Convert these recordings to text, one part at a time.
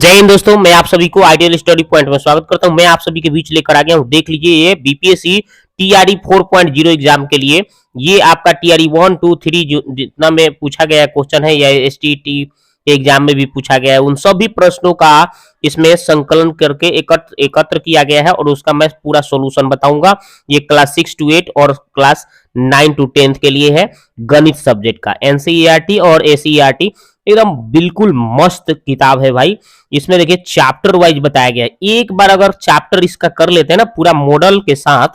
जय हिंद दोस्तों, मैं आप सभी को आइडियल स्टडी पॉइंट में स्वागत करता हूं। मैं आप सभी के बीच लेकर आ गया हूं, देख लीजिए ये बीपीएससी टीआरई 4.0 एग्जाम के लिए ये आपका टीआरई 1 2 3 जितना में पूछा गया क्वेश्चन है या एसटीटी के एग्जाम में भी पूछा गया है, उन सभी प्रश्नों का इसमें संकलन करके एकत्र किया गया है और उसका मैं पूरा सॉल्यूशन बताऊंगा। ये क्लास 6 to 8 और क्लास 9 to 10 के लिए है, गणित सब्जेक्ट का एनसीईआरटी और एसईआरटी। एकदम बिल्कुल मस्त किताब है भाई। इसमें देखिए चैप्टर वाइज बताया गया है। एक बार अगर चैप्टर इसका कर लेते हैं ना पूरा मॉडल के साथ,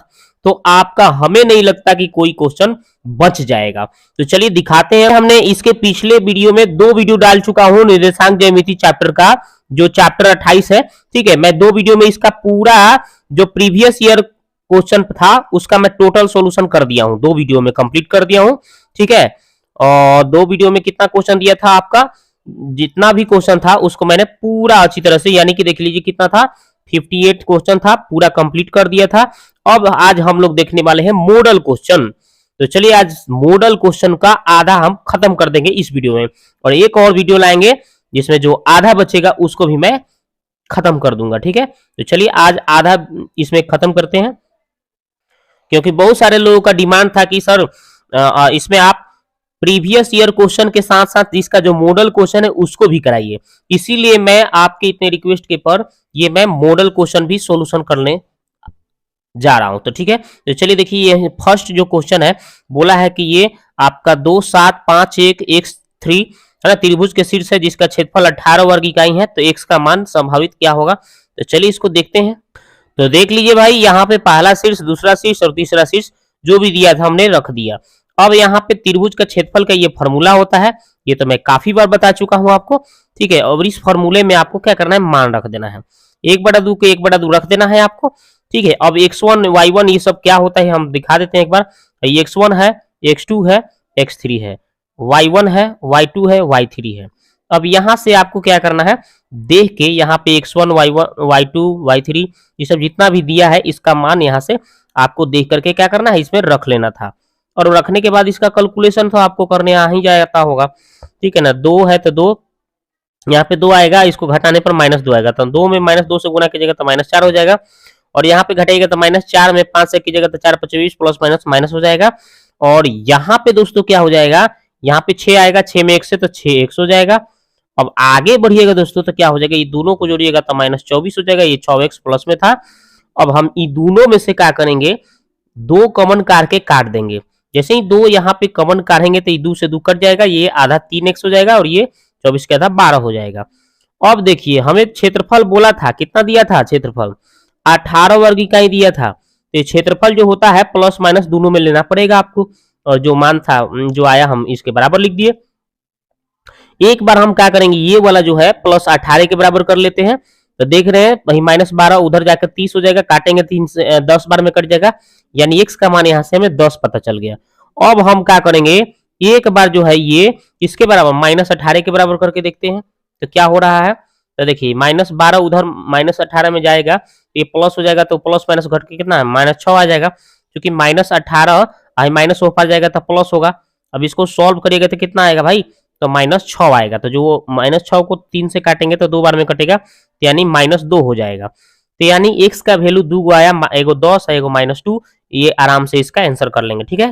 तो आपका हमें नहीं लगता कि कोई क्वेश्चन बच जाएगा। तो चलिए दिखाते हैं। हमने इसके पिछले वीडियो में 2 वीडियो डाल चुका हूं निर्देशांक ज्यामिति चैप्टर का, जो चैप्टर 28 है। ठीक है, मैं 2 वीडियो में इसका पूरा जो प्रीवियस ईयर क्वेश्चन था उसका मैं टोटल सॉल्यूशन कर दिया हूं, 2 वीडियो में कंप्लीट कर दिया हूं। ठीक है, और 2 वीडियो में कितना क्वेश्चन दिया था आपका, जितना भी क्वेश्चन था उसको मैंने पूरा अच्छी तरह से, यानी कि देख लीजिए कितना था, 58 क्वेश्चन था, पूरा कंप्लीट कर दिया था। अब आज हम लोग देखने वाले हैं मॉडल क्वेश्चन। तो चलिए आज मॉडल क्वेश्चन का आधा हम खत्म कर देंगे इस वीडियो में, और एक और वीडियो लाएंगे जिसमें जो आधा बचेगा उसको भी मैं खत्म कर दूंगा। ठीक है, तो चलिए आज आधा इसमें खत्म करते हैं, क्योंकि बहुत सारे लोगों का डिमांड था कि सर इसमें आप प्रीवियस ईयर क्वेश्चन के साथ साथ इसका जो मॉडल क्वेश्चन है उसको भी कराइए। इसीलिए मैं आपके इतने रिक्वेस्ट के पर ये मैं मॉडल क्वेश्चन भी सॉल्यूशन करने जा रहा हूं। तो ठीक है, तो चलिए देखिए ये फर्स्ट जो क्वेश्चन है, बोला है कि ये आपका 2 7 5 1 x3 है ना, त्रिभुज के शीर्ष है जिसका क्षेत्रफल 18 वर्ग इकाई है, तो x का मान संभावित क्या होगा। तो चलिए इसको देखते हैं। तो देख लीजिए भाई, यहाँ पे पहला शीर्ष, दूसरा शीर्ष और तीसरा शीर्ष जो भी दिया था हमने रख दिया। अब यहाँ पे त्रिभुज का क्षेत्रफल का ये फॉर्मूला होता है, ये तो मैं काफी बार बता चुका हूं आपको। ठीक है, और इस फॉर्मूले में आपको क्या करना है, मान रख देना है, 1/2 को 1/2 रख देना है आपको। ठीक है, अब x1 y1 ये सब क्या होता है हम दिखा देते हैं एक बार। ये x1 है, x2 है, x3 है, y1 है, y2 है, y3 है। अब यहां से आपको क्या करना है, देख के यहाँ पे x1 y1 y2 y3 ये सब जितना भी दिया है इसका मान यहाँ से आपको देख करके क्या करना है, इसमें रख लेना था। और रखने के बाद इसका कैलकुलेशन तो आपको करने आ ही जाता होगा। ठीक है ना, 2 है तो 2, यहाँ पे 2 आएगा, इसको घटाने पर -2 आएगा, तो 2 में -2 से गुना कीजिएगा तो -4 हो जाएगा। और यहाँ पे घटाइएगा तो -4 में 5 से कीजिएगा तो 4 25 प्लस माइनस माइनस हो जाएगा। और यहाँ पे दोस्तों क्या हो जाएगा, यहाँ पे 6 आएगा, 6 में 1 से तो 6x हो जाएगा। अब आगे बढ़िएगा दोस्तों तो क्या हो जाएगा, ये दोनों को जोड़िएगा तो -24 हो जाएगा, ये 6x प्लस में था। अब हम इन दोनों में से क्या करेंगे, 2 कॉमन करके काट देंगे। जैसे ही 2 यहाँ पे कॉमन काटेंगे तो ये 2 से 2 कट जाएगा, ये आधा 3x हो जाएगा और ये 24 का आधा 12 हो जाएगा। अब देखिए हमें क्षेत्रफल बोला था, कितना दिया था क्षेत्रफल, 18 वर्ग इकाई दिया था। तो क्षेत्रफल जो होता है प्लस माइनस दोनों में लेना पड़ेगा आपको, और जो मान था जो आया हम इसके बराबर लिख दिए। एक बार हम क्या करेंगे, ये वाला जो है प्लस 18 के बराबर कर लेते हैं। तो देख रहे हैं वही -12 उधर जाकर 30 हो जाएगा, काटेंगे 3 से 10 बार में कट जाएगा, यानी x का मान यहाँ से हमें 10 पता चल गया। अब हम क्या करेंगे, एक बार जो है ये इसके बराबर -18 के बराबर करके देखते हैं तो क्या हो रहा है। तो देखिए -12 उधर -18 में जाएगा, ये प्लस हो जाएगा, तो प्लस माइनस घट के कितना है -6 आ जाएगा, क्योंकि -18 माइनस ऊपर जाएगा तो प्लस होगा। अब इसको सॉल्व करिएगा तो कितना आएगा भाई, तो -6 आएगा। तो जो -6 को 3 से काटेंगे तो 2 बार में कटेगा, तो यानी -2 हो जाएगा। तो यानी x का वैल्यू 2 आया, एगो 10 है एगो -2, ये आराम से इसका आंसर कर लेंगे। ठीक है,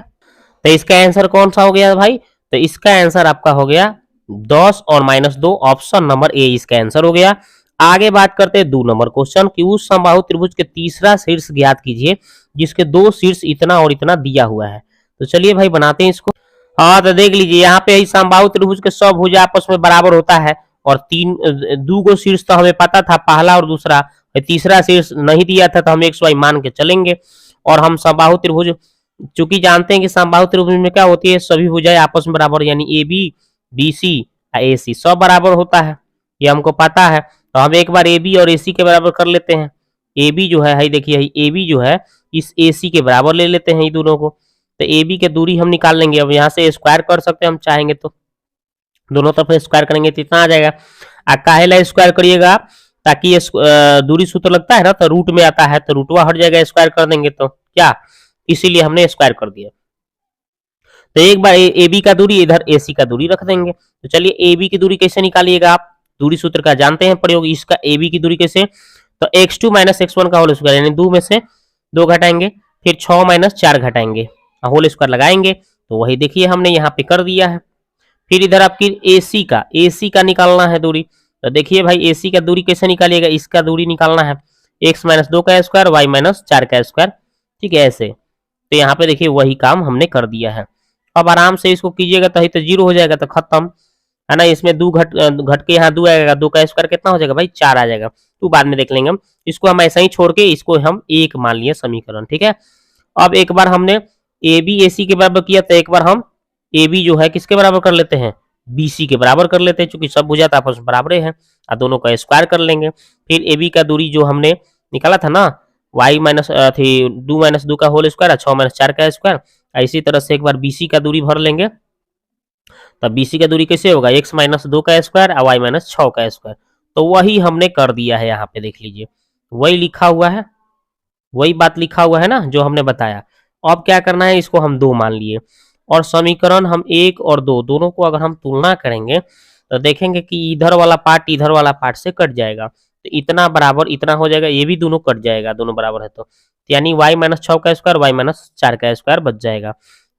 तो इसका आंसर कौन सा हो गया भाई, तो इसका आंसर आपका हो गया 10 और -2, ऑप्शन नंबर ए इसका आंसर हो गया। आगे बात करते हैं 2 नंबर क्वेश्चन की, उस समबाहु त्रिभुज के तीसरा शीर्ष ज्ञात कीजिए जिसके 2 शीर्ष इतना और इतना दिया हुआ है। तो चलिए भाई बनाते हैं इसको। हाँ, तो देख लीजिए यहाँ पे समबाहु त्रिभुज के सब भुजा आपस में बराबर होता है, और 2 गो शीर्ष तो हमें पता था, पहला और दूसरा, तीसरा शीर्ष नहीं दिया था तो हम XY मान के चलेंगे। और हम समबाहु त्रिभुज चूंकि जानते हैं कि समबाहु त्रिभुज में क्या होती है, सभी भुजाएं आपस में बराबर, यानी AB BC AC सब बराबर होता है, ये हमको पता है। तो हम एक बार AB और AC के बराबर कर लेते हैं। AB जो है देखिए AB जो है इस AC के बराबर ले लेते हैं ये दोनों को, तो AB की दूरी हम निकाल लेंगे। अब यहाँ से स्क्वायर कर सकते हैं हम चाहेंगे तो, दोनों तरफ स्क्वायर करेंगे तो इतना आ जाएगा। काहेला स्क्वायर करिएगा, ताकि ये दूरी सूत्र लगता है ना तो रूट में आता है, तो रूटवा हट जाएगा स्क्वायर कर देंगे तो क्या, इसीलिए हमने स्क्वायर कर दिया। तो एक बार AB का दूरी इधर AC का दूरी रख देंगे। तो चलिए AB की दूरी कैसे निकालिएगा आप, दूरी सूत्र का जानते हैं प्रयोग, इसका ए बी की दूरी कैसे, तो x2 माइनस x1 का होल स्क्वायर, यानी 2 में से 2 घटाएंगे, फिर 6 माइनस 4 घटाएंगे, होल स्क्वायर लगाएंगे, तो वही देखिए हमने यहाँ पे कर दिया है। फिर इधर आपकी AC का निकालना है दूरी, तो देखिए भाई AC का दूरी कैसे निकालिएगा, इसका दूरी निकालना है x माइनस 2 का स्क्वायर y माइनस 4 का स्क्वायर, ठीक है ऐसे। तो यहाँ पे देखिए वही काम हमने कर दिया है। अब आराम से इसको कीजिएगा तो 0 हो जाएगा, तो खत्म है ना। इसमें 2 घट के यहाँ 2 आएगा, 2 का स्क्वायर कितना हो जाएगा भाई 4 आ जाएगा, तो बाद में देख लेंगे हम। इसको हम ऐसा ही छोड़ के इसको हम 1 मान लिए समीकरण, ठीक है। अब एक बार हमने AB AC के बराबर किया, तो एक बार हम AB जो है किसके बराबर कर लेते हैं, BC के बराबर कर लेते हैं, चूंकि सब भुजा आपस में बराबर है, और दोनों का स्क्वायर कर लेंगे। फिर AB का दूरी जो हमने निकाला था ना, y माइनस थी 2 माइनस 2 का होल स्क्वायर, 6 माइनस 4 का स्क्वायर, इसी तरह से एक बार BC का दूरी भर लेंगे, तब BC का दूरी कैसे होगा, x माइनस 2 का स्क्वायर और y माइनस 6 का स्क्वायर। तो वही हमने कर दिया है, यहाँ पे देख लीजिए वही लिखा हुआ है, वही बात लिखा हुआ है ना जो हमने बताया। अब क्या करना है, इसको हम 2 मान लिए, और समीकरण हम 1 और 2 दोनों को अगर हम तुलना करेंगे तो देखेंगे कि इधर वाला पार्ट से कट जाएगा, तो इतना बराबर इतना हो जाएगा, ये भी दोनों कट जाएगा, दोनों बराबर है तो यानी y माइनस 6 का स्क्वायर y माइनस 4 का स्क्वायर बच जाएगा।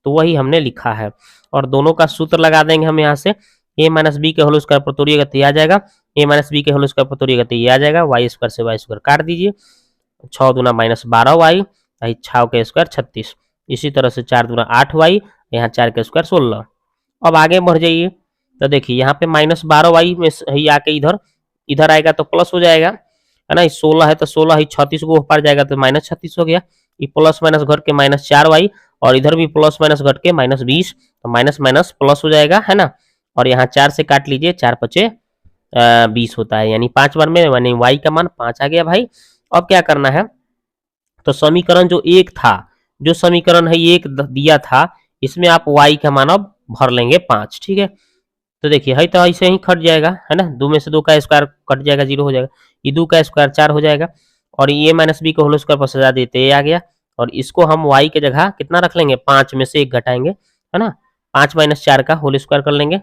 तो वही हमने लिखा है, और दोनों का सूत्र लगा देंगे हम यहाँ से, a माइनस बी के होल स्क्वायर पर तोड़िएगा तो ये आ जाएगा, a माइनस बी के होल स्क्वायर पर तोड़िएगा तो ये आ जाएगा, y स्क्वायर से y स्क्वायर काट दीजिए, 6 दूना माइनस 12y, 6 के स्क्वायर 36, इसी तरह से 4 दूना 8y, यहाँ 4 के स्क्वायर 16। अब आगे बढ़ जाइए, तो देखिए यहाँ पे माइनस 12y में ही आके इधर इधर आएगा तो प्लस हो जाएगा, है ना। 16 है तो 16 ही 36 को ऊपर जाएगा तो माइनस 36 हो गया, ये प्लस माइनस घट के माइनस 4y, और इधर भी प्लस माइनस घट के माइनस 20, तो माइनस माइनस प्लस हो जाएगा, है ना। और यहाँ 4 से काट लीजिए, 4 पचे 20 होता है, यानी 5 बार में यानी y का मान 5 आ गया भाई। अब क्या करना है, तो समीकरण जो 1 था, जो समीकरण है 1 दिया था, इसमें आप y का मान अब भर लेंगे 5, ठीक है। तो देखिए है तो ऐसे ही कट जाएगा, है ना, 2 में से 2 का स्क्वायर कट जाएगा, 0 हो जाएगा, ये 2 का स्क्वायर 4 हो जाएगा, और ये माइनस बी को होल स्क्वायर पर सजा देते ये आ गया, और इसको हम y के जगह कितना रख लेंगे, 5 में से 1 घटाएंगे, है ना, 5 माइनस 4 का होल स्क्वायर कर लेंगे।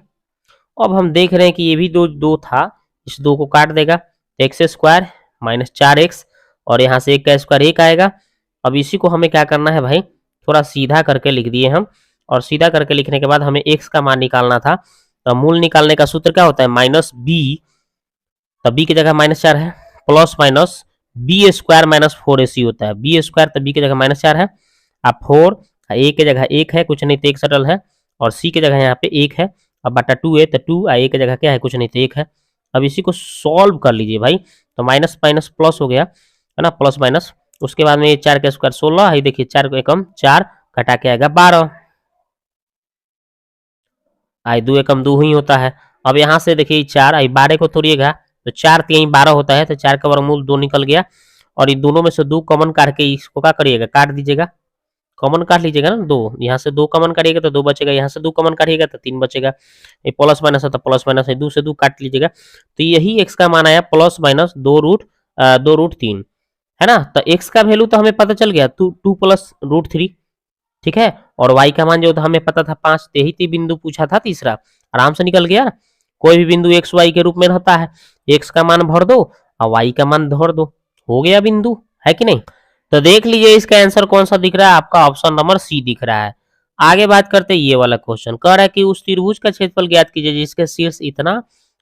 अब हम देख रहे हैं कि ये भी दो था, इस 2 को काट देगा, एक्स स्क्वायर माइनस 4x, और यहाँ से 1 का स्क्वायर 1 आएगा। अब इसी को हमें क्या करना है भाई, थोड़ा सीधा करके लिख दिए हम, और सीधा करके लिखने के बाद हमें x का मान निकालना था, तो मूल निकालने का सूत्र क्या होता है, माइनस बी, तो बी की जगह माइनस 4 है, plus minus B square minus 4ac होता है, बी स्क्वायर तो बी की जगह माइनस 4 है, अब 4 ए की जगह 1 है, कुछ नहीं तो 1 सटल है, और सी की जगह यहाँ पे 1 है, अब बटा 2 है तो 2, ए की जगह क्या है, कुछ नहीं तो 1 है। अब इसी को सॉल्व कर लीजिए भाई, तो माइनस माइनस प्लस हो गया, है ना, प्लस माइनस, उसके बाद में ये 4 का स्क्वायर 16 है, देखिए 4 को एकम 4 घटा के आएगा 12, आई 2 एकम 2 ही होता है। अब यहाँ से देखिए 4 आई 12 को तोड़िएगा तो 4 3 12 होता है, तो 4 का वर्गमूल 2 निकल गया, और ये दोनों में से 2 कॉमन काट के इसको क्या करिएगा, काट दीजिएगा, कॉमन काट लीजिएगा ना, 2 यहाँ से 2 कॉमन काटिएगा तो 2 बचेगा, यहाँ से 2 कॉमन काटिएगा तो 3 बचेगा, ये प्लस माइनस है तो प्लस माइनस है, 2 से 2 काट लीजिएगा, तो यही x का मान आया प्लस माइनस 2√3, है ना। तो x का वैल्यू तो हमें पता चल गया 2 प्लस √3, ठीक है, और y का मान जो था हमें पता था 5, यही बिंदु पूछा था तीसरा, आराम से निकल गया। कोई भी बिंदु x y के रूप में रहता है, x का मान भर दो और y का मान भर दो, हो गया बिंदु, है कि नहीं। तो देख लीजिए इसका आंसर कौन सा दिख रहा है, आपका ऑप्शन नंबर सी दिख रहा है। आगे बात करते हैं, ये वाला क्वेश्चन कह रहा है कि उस त्रिभुज का क्षेत्रफल ज्ञात कीजिए जिसके शीर्ष इतना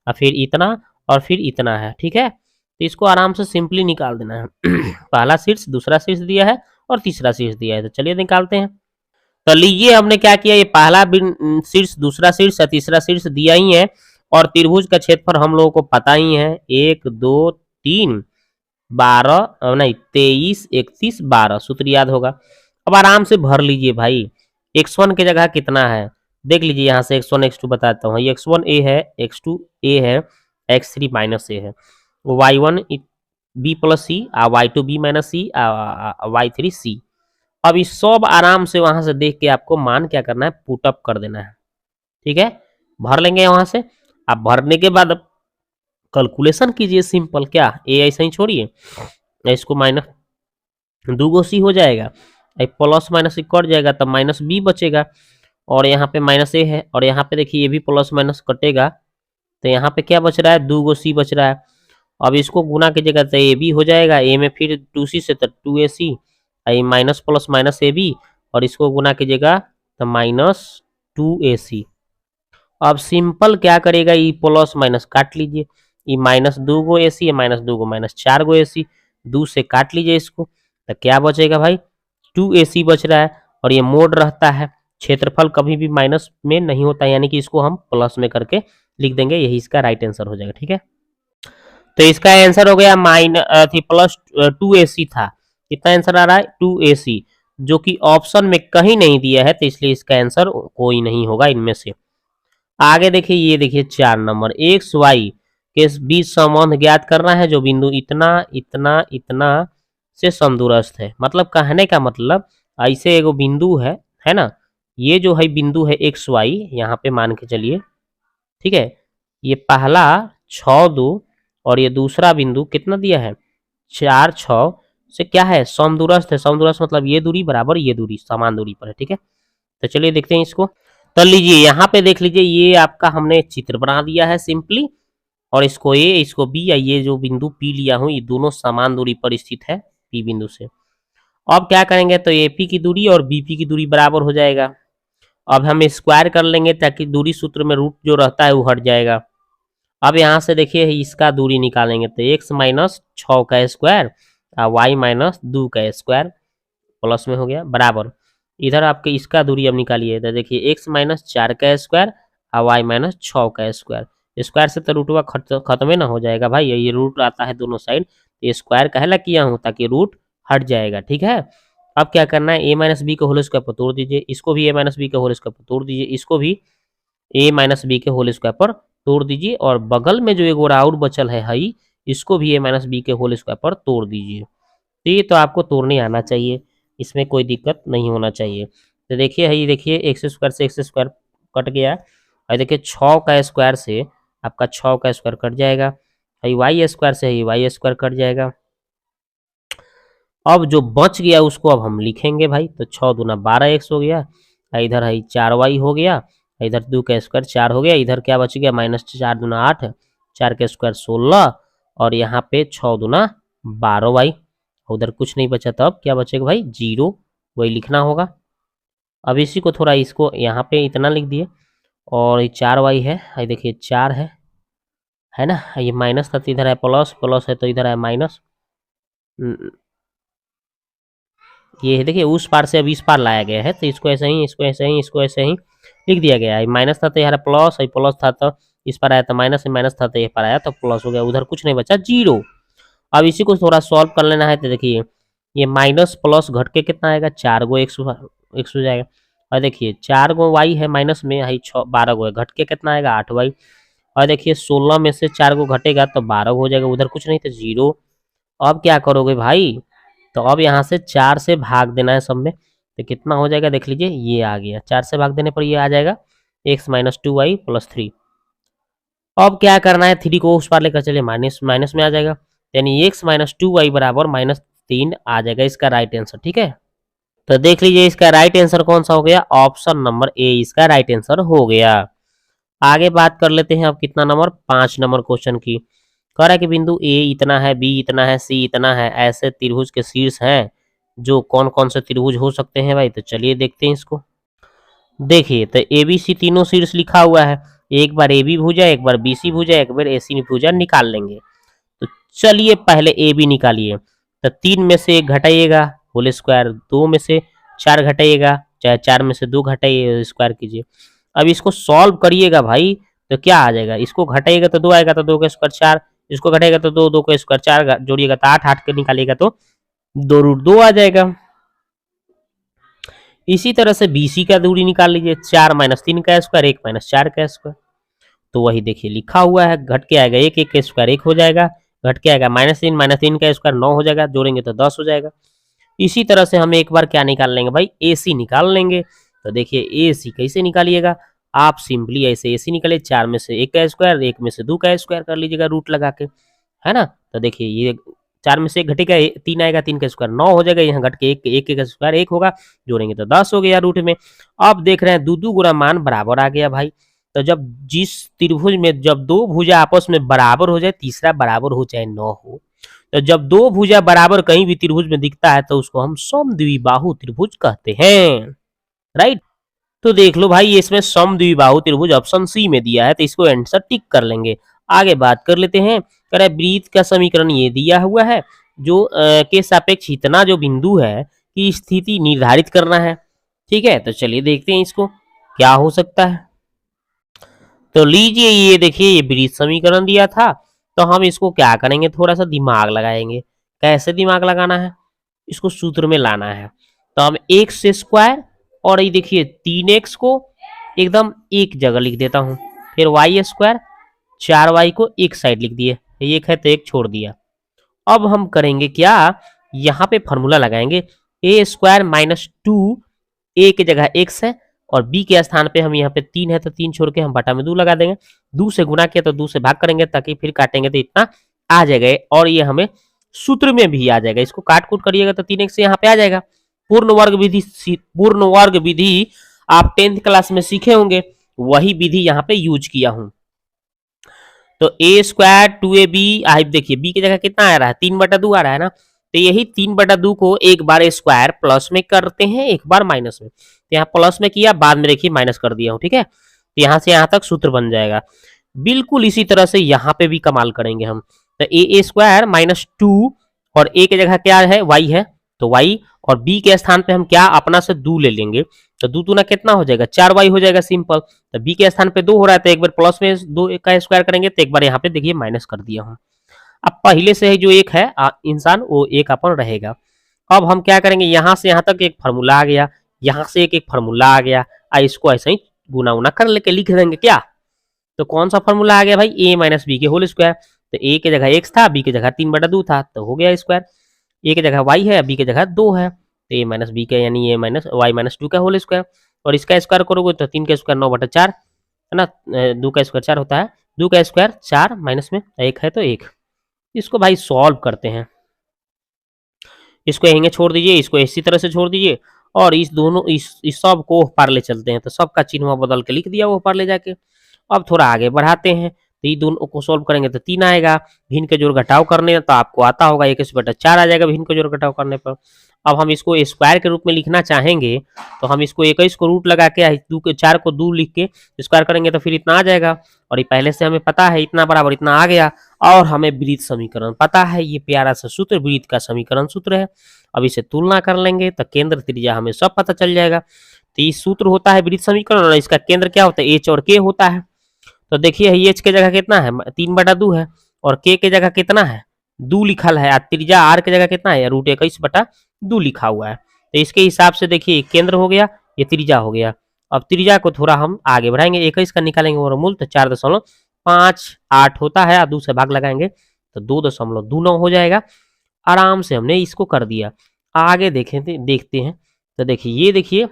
और फिर इतना और फिर इतना है, ठीक है। तो इसको आराम से सिंपली निकाल देना है पहला शीर्ष, दूसरा शीर्ष दिया है और तीसरा शीर्ष दिया है, तो चलिए निकालते हैं। तो लीजिए हमने क्या किया, ये पहला शीर्ष, दूसरा शीर्ष, तीसरा शीर्ष दिया ही है, और त्रिभुज का क्षेत्रफल हम लोगों को पता ही है, 1 2 3 12 नहीं 23 31 12, सूत्र याद होगा। अब आराम से भर लीजिए भाई, x1 की जगह कितना है, देख लीजिए यहाँ से x1 x2 बताता हूँ, x1 a है, x2 a है, x3 माइनस a है, y1 b प्लस सी, y2 b माइनस सी, y3 c। अब इस सब आराम से वहां से देख के आपको मान क्या करना है, पुटअप कर देना है, ठीक है, भर लेंगे वहां से। अब भरने के बाद कैलकुलेशन कीजिए सिंपल, क्या ए ऐसा ही छोड़िए, इसको माइनस 2 सी हो जाएगा, प्लस माइनस कट जाएगा तब माइनस बी बचेगा, और यहाँ पे माइनस ए है, और यहाँ पे देखिए ये भी प्लस माइनस कटेगा, तो यहाँ पे क्या बच रहा है, 2 गो सी बच रहा है। अब इसको गुना कीजिएगा तो ए बी हो जाएगा, ए में फिर 2c से तो 2ac, minus plus minus A B, और इसको गुना कीजिएगा तो माइनस 2ac। अब सिंपल क्या करेगा, ई प्लस माइनस काट लीजिए, ई माइनस 2 गो ए सी, माइनस 2 गो माइनस 4 गो ए सी, 2 से काट लीजिए इसको, तो क्या बचेगा भाई, 2ac बच रहा है। और ये मोड रहता है, क्षेत्रफल कभी भी माइनस में नहीं होता, यानी कि इसको हम प्लस में करके लिख देंगे, यही इसका राइट आंसर हो जाएगा। ठीक है, तो इसका आंसर हो गया प्लस 2ac था। कितना आंसर आ रहा है, 2ac, जो कि ऑप्शन में कहीं नहीं दिया है, तो इसलिए इसका आंसर कोई नहीं होगा इनमें से। आगे देखिए, ये देखिए 4 नंबर, एक्स वाई के बीच संबंध ज्ञात करना है जो बिंदु इतना इतना इतना से समदूरस्थ है। मतलब कहने का मतलब, ऐसे एगो बिंदु है ना, ये जो है बिंदु है एक्स वाई, यहाँ पे मान के चलिए, ठीक है, ये पहला 6 2, और ये दूसरा बिंदु कितना दिया है, 4 6 से क्या है, समदूरस्थ है। समदूरस्थ मतलब ये दूरी बराबर ये दूरी, समान दूरी पर है। ठीक है, तो चलिए देखते हैं इसको। तो लीजिए यहाँ पे देख लीजिए, ये आपका हमने चित्र बना दिया है सिंपली, और इसको ए इसको बी, या ये जो बिंदु पी लिया हूँ, ये दोनों समान दूरी पर स्थित है पी बिंदु से। अब क्या करेंगे, तो एपी की दूरी और बीपी की दूरी बराबर हो जाएगा। अब हम स्क्वायर कर लेंगे ताकि दूरी सूत्र में रूट जो रहता है वो हट जाएगा। अब यहाँ से देखिए इसका दूरी निकालेंगे, तो एक्स माइनस 6 का स्क्वायर और वाई माइनस 2 का स्क्वायर प्लस में हो गया बराबर। इधर आपके इसका दूरी अब निकालिए, तो देखिए एक्स माइनस 4 का स्क्वायर और वाई माइनस 6 का स्क्वायर। स्क्वायर से तो रूटवा खत्म ना हो जाएगा भाई, ये रूट आता है दोनों साइड, ये स्क्वायर कहला किया हूँ ताकि रूट हट जाएगा। ठीक है, अब क्या करना है, ए माइनस बी के होल स्क्वायर पर तोड़ दीजिए, इसको भी ए माइनस बी के होल स्क्वायर पर तोड़ दीजिए, इसको भी ए माइनस बी के होल स्क्वायर पर तोड़ दीजिए, और बगल में जो एक और बचल है हई, इसको भी ए माइनस बी के होल स्क्वायर पर तोड़ दीजिए। तो ये तो आपको तोड़ने आना चाहिए, इसमें कोई दिक्कत नहीं होना चाहिए। तो देखिए हई, देखिए एक्स स्क्वायर से एक्स स्क्वायर कट गया, और देखिए 6 का स्क्वायर से आपका 6 का स्क्वायर कट जाएगा, हई वाई स्क्वायर से ही वाई स्क्वायर कट जाएगा। अब जो बच गया उसको अब हम लिखेंगे भाई, तो 6 दूना 12x हो गया, इधर है 4y हो गया, इधर 2 का स्क्वायर 4 हो गया, इधर क्या बच गया, माइनस 4 दूना 8, 4 का स्क्वायर 16, और यहाँ पे 6 दूना 12y, उधर कुछ नहीं बचा, तो अब क्या बचेगा भाई, 0, वही लिखना होगा। अब इसी को थोड़ा इसको यहाँ पे इतना लिख दिए, और ये 4y है, ये देखिए 4 है ना, ये माइनस था तो इधर है प्लस, प्लस है तो इधर है माइनस, ये देखिए उस पार से अब इस पार लाया गया है, तो इसको ऐसे ही, इसको ऐसे ही, इसको ऐसे ही लिख दिया गया है। माइनस था तो यहाँ प्लस, प्लस था तो इस पर आया तो माइनस, माइनस था तो ये पर आया तो प्लस हो गया, उधर कुछ नहीं बचा, 0। अब इसी को थोड़ा सॉल्व कर लेना है, तो देखिए ये माइनस प्लस घट के कितना आएगा, 4 गो एक्स हो जाएगा, और देखिए 4 गो वाई है माइनस में, है 12 गो है, घट के कितना आएगा, 8y, और देखिए 16 में से 4 गो घटेगा तो 12 हो जाएगा, उधर कुछ नहीं तो 0। अब क्या करोगे भाई, तो अब यहाँ से 4 से भाग देना है सब में, तो कितना हो जाएगा देख लीजिए, ये आ गया, 4 से भाग देने पर ये आ जाएगा एक्स माइनस 2y प्लस 3। अब क्या करना है, 3 को उस पार लेकर चलिए, माइनस माइनस में आ जाएगा, यानी एक्स माइनस 2y बराबर माइनस 3 आ जाएगा इसका राइट आंसर। ठीक है, तो देख लीजिए इसका राइट आंसर कौन सा हो गया, ऑप्शन नंबर ए इसका राइट आंसर हो गया। आगे बात कर लेते हैं अब कितना नंबर, 5 नंबर क्वेश्चन की। कह रहा है कि बिंदु ए इतना है, बी इतना है, सी इतना है, ऐसे त्रिभुज के शीर्ष हैं, जो कौन कौन से त्रिभुज हो सकते हैं भाई, तो चलिए देखते हैं इसको। देखिए तो ए बी सी तीनों शीर्ष लिखा हुआ है, एक बार ए बी भुजा, एक बार बी सी भुजा, एक बार ए सी भुजा निकाल लेंगे। तो चलिए पहले ए बी निकालिए, तो 3 में से 1 घटाइएगा होल स्क्वायर, 2 में से 4 घटाइएगा, चाहे 4 में से 2 घटाइए स्क्वायर कीजिए। अब इसको सॉल्व करिएगा भाई, तो क्या आ जाएगा, इसको घटाइएगा तो 2 आएगा, तो 2 का स्क्वायर 4, इसको घटाएगा तो 2, 2 का स्क्वायर 4 जोड़िएगा तो 8, 8 के निकालिएगा तो 2 रूट 2 आ जाएगा। इसी तरह से बीसी का दूरी निकाल लीजिए, 4 माइनस 3 का स्क्वायर, 1 माइनस 4 का स्क्वायर, तो वही देखिए लिखा हुआ है, घट के आएगा 1, 1 का स्क्वायर 1 हो जाएगा, घट के आएगा माइनस 3 का स्क्वायर 9 हो जाएगा, जोड़ेंगे तो 10 हो जाएगा। इसी तरह से हम एक बार क्या निकाल लेंगे भाई, ए सी निकाल लेंगे। तो देखिए ए सी कैसे निकालिएगा, आप सिंपली ऐसे ए सी निकालिए, 4 में से 1 का स्क्वायर, 1 में से 2 का स्क्वायर कर लीजिएगा रूट लगा के, है ना। तो देखिए ये 4 में से 1 घटेगा, 3 आएगा, 3 का स्क्वायर 9 हो जाएगा, यहाँ घट के 1 का स्क्वायर 1 होगा, जोड़ेंगे तो 10 हो गया रूट में। अब देख रहे हैं 2 2 गुना मान बराबर आ गया भाई, तो जब जिस त्रिभुज में जब दो भुजा आपस में बराबर हो जाए, तीसरा बराबर हो चाहे न हो, तो जब दो भुजा बराबर कहीं भी त्रिभुज में दिखता है तो उसको हम समद्विबाहु त्रिभुज कहते हैं। राइट। तो देख लो भाई, इसमें समद्विबाहु त्रिभुज ऑप्शन सी में दिया है, तो इसको आंसर टिक कर लेंगे। आगे बात कर लेते हैं। कह रहा है वृत्त का समीकरण ये दिया हुआ है, जो के सापेक्ष इतना जो बिंदु है की स्थिति निर्धारित करना है। ठीक है, तो चलिए देखते हैं इसको क्या हो सकता है। तो लीजिए ये देखिए, ये वृत्त समीकरण दिया था, तो हम इसको क्या करेंगे, थोड़ा सा दिमाग लगाएंगे। कैसे दिमाग लगाना है, इसको सूत्र में लाना है। तो हम एक्स स्क्वायर और ये देखिए 3x को एकदम एक जगह लिख देता हूं, फिर वाई स्क्वायर 4y को एक साइड लिख दिए, एक है तो एक छोड़ दिया। अब हम करेंगे क्या, यहाँ पे फॉर्मूला लगाएंगे, ए स्क्वायर माइनस 2, ए की जगह x है और b के स्थान पे हम यहाँ पे 3 है तो 3 छोड़ के हम बटा में 2 लगा देंगे। 2 से गुना किया तो 2 से भाग करेंगे, ताकि फिर काटेंगे तो इतना आ जाएगा, और ये हमें सूत्र में भी आ जाएगा। इसको काट कूट करिएगा तो 3x यहाँ पे आ जाएगा। पूर्ण वर्ग विधि आप 10th क्लास में सीखे होंगे, वही विधि यहाँ पे यूज किया हूं। तो ए स्क्वायर 2ab, देखिए b की जगह कितना आ रहा है, 3/2 आ रहा है ना, तो यही 3/2 को एक बार स्क्वायर प्लस में करते हैं, एक बार माइनस में। तो यहाँ प्लस में किया, बाद में देखिए माइनस कर दिया हूँ। ठीक है, तो यहाँ से यहाँ तक सूत्र बन जाएगा। बिल्कुल इसी तरह से यहाँ पे भी कमाल करेंगे हम। तो ए स्क्वायर माइनस 2 और ए की जगह क्या है, वाई है, तो वाई, और बी के स्थान पे हम क्या अपना से 2 ले लेंगे, तो 2 दूना कितना हो जाएगा, 4y हो जाएगा सिंपल। तो बी के स्थान पे 2 हो रहा है, तो एक बार प्लस में 2 का स्क्वायर करेंगे, तो एक बार यहाँ पे देखिए माइनस कर दिया हूँ। अब पहले से ही जो एक है इंसान, वो एक अपन रहेगा। अब हम क्या करेंगे, यहाँ से यहाँ तक एक फार्मूला आ गया, यहाँ से एक फार्मूला आ गया, इसको ऐसे ही गुना उना कर लेके लिख देंगे क्या। तो कौन सा फार्मूला आ गया भाई, ए माइनस बी के होल स्क्वायर। तो ए की जगह एक्स था, बी की जगह 3/2 था, तो हो गया स्क्वायर। ए की जगह वाई है, बी की जगह 2 है, तो ए माइनस बी का यानी ए माइनस वाई माइनस 2 का होल स्क्वायर। और इसका स्क्वायर करोगे तो 3 का स्क्वायर 9/4 है ना, 2 का स्क्वायर 4 होता है, 2 का स्क्वायर 4 माइनस में 1 है तो 1। इसको भाई सॉल्व करते हैं, इसको यहीं छोड़ दीजिए, इसको इसी तरह से छोड़ दीजिए, और इस दोनों इस सब को पार ले चलते हैं, तो सबका चिन्ह बदल के लिख दिया वो पार ले जाके। अब थोड़ा आगे बढ़ाते हैं, तो ये दोनों को सॉल्व करेंगे तो 3 आएगा, भिन्न के जोड़ घटाव करने तो आपको आता होगा, 1/4 आ जाएगा भिन्न के जोड़ घटाव करने पर। अब हम इसको स्क्वायर के रूप में लिखना चाहेंगे, तो हम इसको 21 को रूट लगा के 2 के 4 को 2 लिख के स्क्वायर करेंगे तो फिर इतना आ जाएगा, और ये पहले से हमें पता है इतना बराबर इतना आ गया। और हमें वृत्त समीकरण पता है, ये प्यारा सा सूत्र वृत्त का समीकरण सूत्र है। अब इसे तुलना कर लेंगे तो केंद्र त्रिज्या हमें सब पता चल जाएगा। तो ये सूत्र होता है वृत्त समीकरण, और इसका केंद्र क्या होता है, एच और के होता है। तो देखिए एच के जगह कितना है, 3/2 है, और के जगह कितना है, 2 लिखल है, त्रिज्या आर के जगह कितना है, √21/2 लिखा हुआ है। तो इसके हिसाब से देखिए केंद्र हो गया, ये त्रिज्या हो गया। अब त्रिज्या को थोड़ा हम आगे बढ़ाएंगे, 21 का निकालेंगे वर्गमूल तो 4.58 होता है, 2 से भाग लगाएंगे तो 2.29 हो जाएगा। आराम से हमने इसको कर दिया। आगे देखते हैं, तो देखिए ये देखिए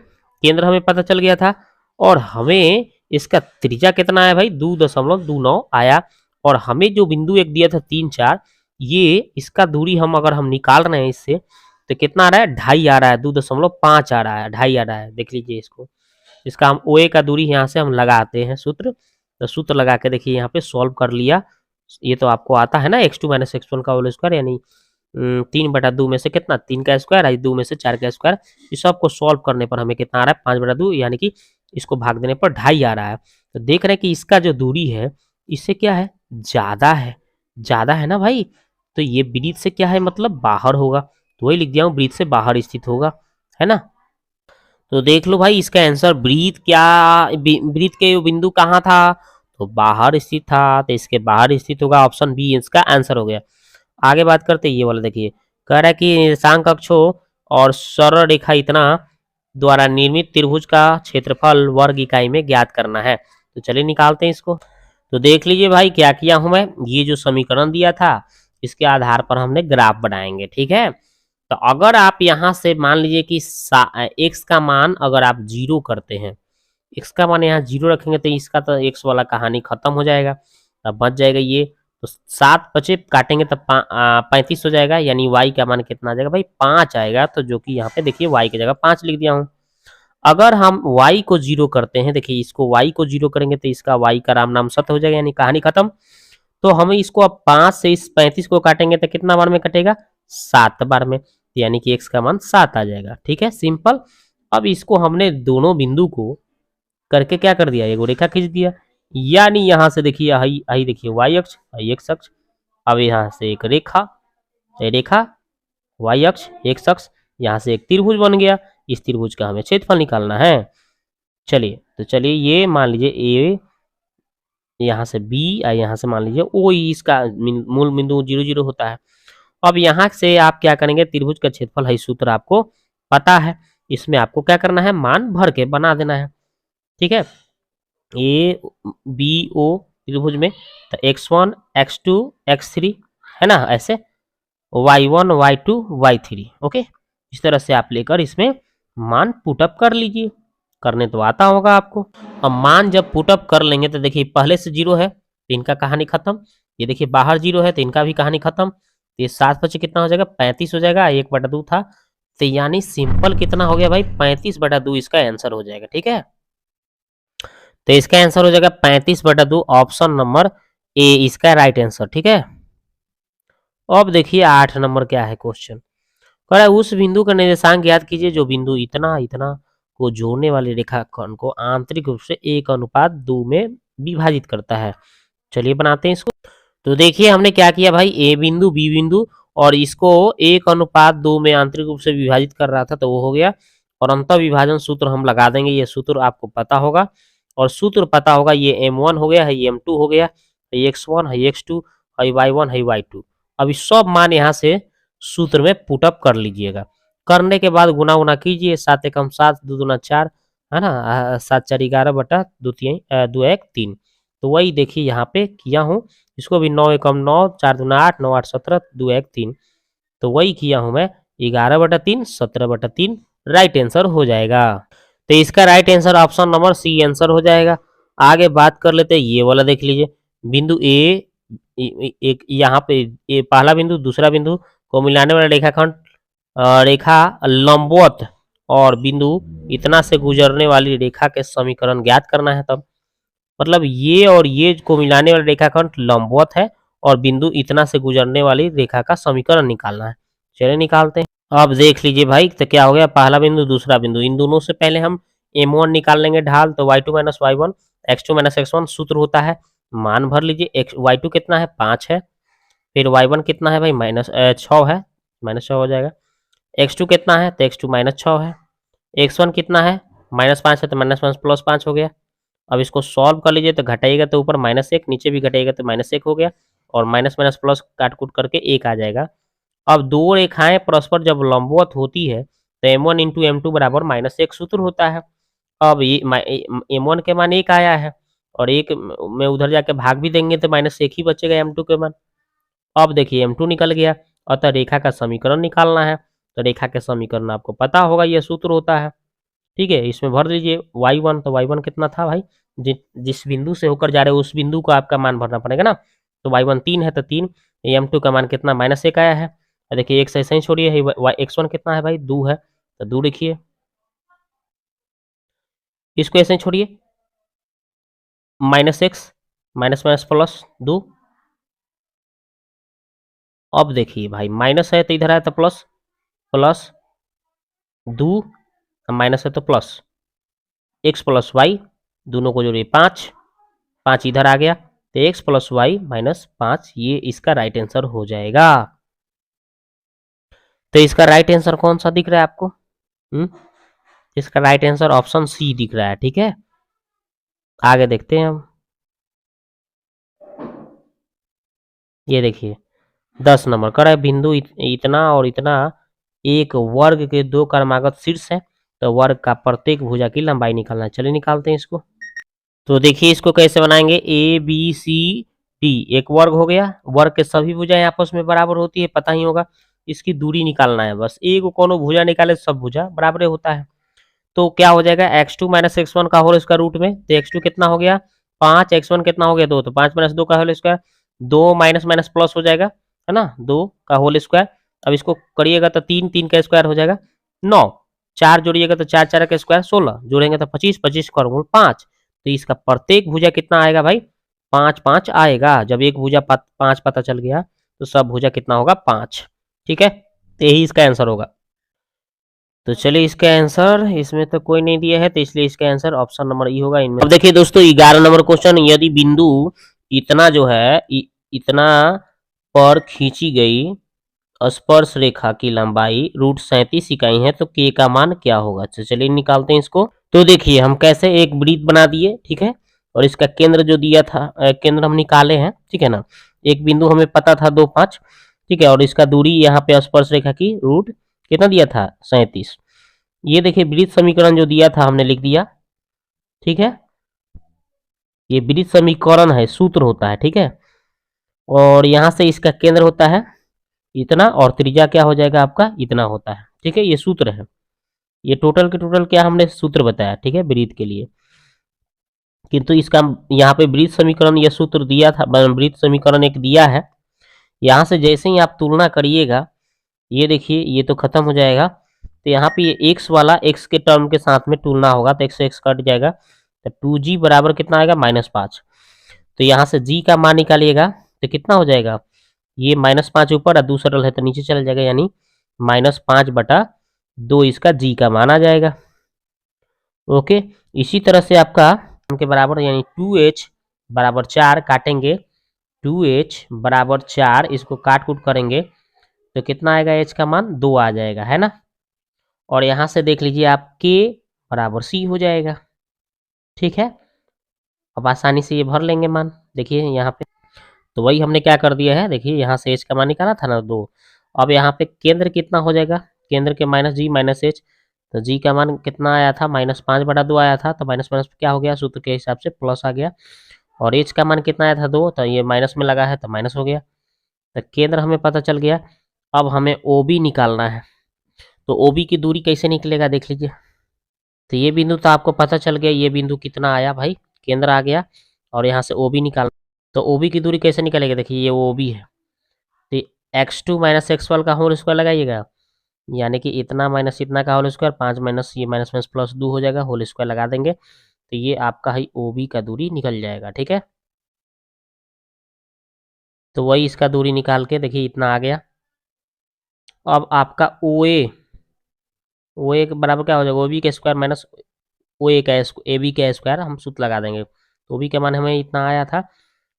केंद्र हमें पता चल गया था, और हमें इसका त्रिज्या कितना है भाई, 2.29 आया। और हमें जो बिंदु एक दिया था 3 4, ये इसका दूरी हम अगर हम निकाल रहे हैं इससे, तो कितना आ रहा है, 2.5 आ रहा है, 2.5 आ रहा है, 2.5 आ रहा है। देख लीजिए इसको, इसका हम OA का दूरी यहाँ से हम लगाते हैं सूत्र, तो सूत्र लगा के देखिए यहाँ पे सॉल्व कर लिया। ये तो आपको आता है ना, x2 - x1 का होल स्क्वायर, यानी 3/2 में से कितना, 3 का स्क्वायर, 2 में से 4 का स्क्वायर। इस सब को सॉल्व करने पर हमें कितना आ रहा है, 5/2, यानी कि इसको भाग देने पर 2.5 आ रहा है। तो देख रहे हैं कि इसका जो दूरी है इससे क्या है, ज्यादा है, ज्यादा है ना भाई। तो ये वृत्त से क्या है, मतलब बाहर होगा, तो वही लिख दिया हूँ, वृत्त से बाहर स्थित होगा, है ना। तो देख लो भाई, इसका आंसर वृत्त वृत्त के बिंदु कहाँ था, तो बाहर स्थित था, तो इसके बाहर स्थित होगा, ऑप्शन बी इसका आंसर हो गया। आगे बात करते हैं, ये वाला देखिए, कह रहा है कि निर्देशांक अक्षों और सरल रेखा इतना द्वारा निर्मित त्रिभुज का क्षेत्रफल वर्ग इकाई में ज्ञात करना है। तो चलिए निकालते हैं इसको। तो देख लीजिए भाई क्या किया हूं मैं, ये जो समीकरण दिया था इसके आधार पर हमने ग्राफ बनाएंगे, ठीक है। तो अगर आप यहाँ से मान लीजिए कि x का मान अगर आप 0 करते हैं, x का मान यहाँ 0 रखेंगे तो इसका तो x वाला कहानी खत्म हो जाएगा, तब बच जाएगा ये। तो 7 बचे काटेंगे तब 35 हो जाएगा, यानी y का मान कितना आ जाएगा भाई, 5 आएगा। तो जो कि यहाँ पे देखिए y की जगह 5 लिख दिया हूँ। अगर हम y को 0 करते हैं, देखिए इसको y को 0 करेंगे तो इसका y का राम नाम सत्य हो जाएगा, यानी कहानी खत्म। तो हम इसको अब 5 से इस 35 को काटेंगे तो कितना बार में कटेगा, 7 बार में, यानी कि x का मान 7 आ जाएगा। ठीक है, सिंपल। अब इसको हमने दोनों बिंदु को करके क्या कर दिया, एगो रेखा खींच दिया, यानी यहां से देखिए आई देखिए y अक्ष, x अक्ष। अब यहाँ से एक रेखा, रेखा y अक्ष, x अक्ष, यहाँ से एक त्रिभुज बन गया। इस त्रिभुज का हमें क्षेत्रफल निकालना है। चलिए तो चलिए ये मान लीजिए ए, यहाँ से बी और यहाँ से मान लीजिए ओ, इसका मूल बिंदु 0 0 होता है। अब यहाँ से आप क्या करेंगे, त्रिभुज का क्षेत्रफल है सूत्र आपको पता है, इसमें आपको क्या करना है, मान भर के बना देना है। ठीक है, ए बी ओ त्रिभुज में तो x1 x2 x3 है ना, ऐसे y1 y2 y3। ओके, इस तरह से आप लेकर इसमें मान पुटअप कर लीजिए, करने तो आता होगा आपको। अब मान जब पुटअप कर लेंगे तो देखिए पहले से 0 है तो इनका कहानी खत्म, ये देखिए बाहर 0 है तो इनका भी कहानी खत्म। तो ये 7 बचे कितना हो जाएगा, 35 हो जाएगा, 1/2 था, तो यानी सिंपल कितना हो गया भाई, 35/2 इसका आंसर हो जाएगा। ठीक है, तो इसका आंसर हो जाएगा 35/2, ऑप्शन नंबर ए इसका राइट आंसर। ठीक है, अब देखिए 8 नंबर क्या है क्वेश्चन, कह रहा है उस बिंदु का निर्देशांक ज्ञात कीजिए जो बिंदु इतना इतना को जोड़ने वाले रेखाखंड को आंतरिक रूप से 1:2 में विभाजित करता है। चलिए बनाते हैं इसको। तो देखिए हमने क्या किया भाई, ए बिंदु बी बिंदु और इसको 1:2 में आंतरिक रूप से विभाजित कर रहा था, तो वो हो गया। और अंत विभाजन सूत्र हम लगा देंगे, ये सूत्र आपको पता होगा, और सूत्र पता होगा, ये m1 हो गया है, ये m2 हो गया है, x1 है, x2 है, y1 है, y2। अब इस सब मान यहाँ से सूत्र में पुटअप कर लीजिएगा, करने के बाद गुना गुना कीजिए, 7 एकम 7, 2 दूना 4 है ना, 7 4 11/2 2 1 3। तो वही देखिए यहाँ पे किया हूँ, इसको भी 9 एकम 9, 4 दूना 8, 9 8 17, 2 1 3। तो वही किया हूँ मैं, 11/3 17/3 राइट आंसर हो जाएगा। तो इसका right answer option number C answer हो जाएगा। आगे बात कर लेते हैं, ये वाला देख लीजिए, बिंदु ए, एक यहाँ पे ये पहला बिंदु दूसरा बिंदु को मिलाने वाला रेखाखंड, रेखा लंबवत और बिंदु इतना से गुजरने वाली रेखा के समीकरण ज्ञात करना है। तब मतलब ये और ये को मिलाने वाला रेखाखंड लंबवत है और बिंदु इतना से गुजरने वाली रेखा का समीकरण निकालना है। चलिए निकालते हैं। अब देख लीजिए भाई, तो क्या हो गया, पहला बिंदु दूसरा बिंदु, इन दोनों से पहले हम m1 निकाल लेंगे ढाल, तो y2 minus y1 x2 minus x1 सूत्र होता है, मान भर लीजिए। y2 कितना है, 5 है, फिर y1 कितना है भाई, -6 है, -6 हो जाएगा। x2 कितना है, तो x2 -6 है। x1 कितना है, -5 है, तो -5 +5 हो गया। अब इसको सॉल्व कर लीजिए, तो घटाइएगा तो ऊपर -1, नीचे भी घटाइएगा तो -1 हो गया, और माइनस माइनस प्लस काट कूट करके 1 आ जाएगा। अब दो रेखाएं परस्पर जब लंबवत होती है तो m1 इंटू m2 बराबर -1 सूत्र होता है। अब ये m1 के मान 1 आया है, और 1 में उधर जाके भाग भी देंगे तो -1 ही बचेगा m2 के मान। अब देखिए m2 निकल गया, अतः रेखा का समीकरण निकालना है। तो रेखा के समीकरण आपको पता होगा, यह सूत्र होता है। ठीक है, इसमें भर दीजिए y1, तो y1 कितना था भाई, जिस बिंदु से होकर जा रहे हो उस बिंदु को आपका मान भरना पड़ेगा ना। तो y1 3 है, तो 3, m2 का मान कितना, -1 आया है। देखिए एक से ऐसे ही छोड़िए, x1 कितना है भाई, 2 है, तो 2 लिखिए, इसको ऐसे ही छोड़िए, -x माइनस माइनस प्लस 2। अब देखिए भाई माइनस है तो इधर आया तो प्लस, प्लस 2, माइनस है तो प्लस, x प्लस वाई, दोनों को जोड़िए 5, 5 इधर आ गया, तो x प्लस वाई -5, ये इसका राइट आंसर हो जाएगा। तो इसका राइट आंसर कौन सा दिख रहा है आपको, इसका राइट आंसर ऑप्शन सी दिख रहा है। ठीक है, आगे देखते हैं हम। ये देखिए 10 नंबर कर है, बिंदु इतना और इतना एक वर्ग के 2 क्रमागत शीर्ष है, तो वर्ग का प्रत्येक भुजा की लंबाई निकालना है। चलिए निकालते हैं इसको। तो देखिए इसको कैसे बनाएंगे, ए बी सी डी एक वर्ग हो गया, वर्ग के सभी भुजाएं आपस में बराबर होती है, पता ही होगा। इसकी दूरी निकालना है, बस एक कोनो भुजा निकाले सब भुजा बराबर होता है। तो क्या हो जाएगा, x2 माइनस x1 का होल स्क्वायर रूट में, तो x2 कितना हो गया 5, x1 कितना हो गया 2, तो 5 माइनस 2 का whole square, 2 minus minus plus हो जाएगा, है ना, 2 का होल स्क्वायर। अब इसको करिएगा तो 3, 3 का स्क्वायर हो जाएगा 9, 4 जोड़िएगा तो 4 4 का स्क्वायर 16, जोड़ेंगे तो 25, 25 का वर्गमूल 5। तो इसका प्रत्येक भुजा कितना आएगा भाई? 5 5 आएगा। जब एक भुजा 5 पता चल गया तो सब भुजा कितना होगा? 5। ठीक है, तो यही इसका आंसर होगा। तो चलिए इसका आंसर इसमें तो कोई नहीं दिया है, तो इसलिए इसका आंसर ऑप्शन नंबर ई होगा इनमें। अब देखिए दोस्तों 11 नंबर क्वेश्चन, यदि बिंदु इतना जो है इतना पर खींची गई स्पर्श रेखा की लंबाई √37 इकाई है तो के का मान क्या होगा? तो चलिए निकालते हैं इसको। तो देखिए हम कैसे एक वृत्त बना दिए, ठीक है, और इसका केंद्र जो दिया था केंद्र हम निकाले हैं, ठीक है ना। एक बिंदु हमें पता था 2 5, ठीक है, और इसका दूरी यहाँ पे स्पर्श रेखा की रूट कितना दिया था? 37। ये देखिए वृत्त समीकरण जो दिया था हमने लिख दिया, ठीक है। ये वृत्त समीकरण है, सूत्र होता है, ठीक है। और यहाँ से इसका केंद्र होता है इतना और त्रिज्या क्या हो जाएगा आपका? इतना होता है, ठीक है। ये सूत्र है, ये टोटल के टोटल क्या हमने सूत्र बताया, ठीक है, वृत्त के लिए। किंतु इसका यहाँ पे वृत्त समीकरण ये सूत्र दिया था, वृत्त समीकरण एक दिया है। यहाँ से जैसे ही आप तुलना करिएगा, ये देखिए ये तो खत्म हो जाएगा, तो यहाँ पे ये x वाला x के टर्म के साथ में तुलना होगा तो x से x कट जाएगा, तो 2g बराबर कितना आएगा? -5। तो यहाँ से g का मान निकालिएगा तो कितना हो जाएगा? ये -5 ऊपर और दूसरा है तो नीचे चल जाएगा, यानी -5/2 इसका g का मान आ जाएगा। ओके, इसी तरह से आपका के बराबर यानी 2h बराबर 4 काटेंगे, 2h बराबर 4 इसको काट कूट करेंगे तो कितना आएगा? h का मान 2 आ जाएगा, है ना। और यहाँ से देख लीजिए आप k बराबर c हो जाएगा, ठीक है। अब आसानी से ये भर लेंगे मान, देखिए यहाँ पे तो वही हमने क्या कर दिया है, देखिए यहाँ से h का मान निकाला था ना 2। अब यहाँ पे केंद्र कितना हो जाएगा? केंद्र के -g -h, तो g का मान कितना आया था? -5/2 आया था, तो माइनस माइनस क्या हो गया? सूत्र के हिसाब से प्लस आ गया। और h का मान कितना आया था? 2, तो ये माइनस में लगा है तो माइनस हो गया। तो केंद्र हमें पता चल गया। अब हमें OB निकालना है, तो OB की दूरी कैसे निकलेगा देख लीजिए। तो ये बिंदु तो आपको पता चल गया, ये बिंदु कितना आया भाई? केंद्र आ गया, और यहाँ से OB निकालना। तो OB की दूरी कैसे निकलेगा? देखिए ये OB है, तो x2 - x1 का होल स्क्वायर लगाइएगा, यानी कि इतना माइनस इतना का होल स्क्वायर, 5 माइनस ये माइनस माइनस प्लस 2 हो जाएगा, होल स्क्वायर लगा देंगे तो ये आपका ही OB का दूरी निकल जाएगा, ठीक है। तो वही इसका दूरी निकाल के देखिए इतना आ गया। अब आपका OA के बराबर क्या हो जाएगा? OB का स्क्वायर माइनस OA का AB का स्क्वायर, हम सूत्र लगा देंगे। तो OB का मान हमें इतना आया था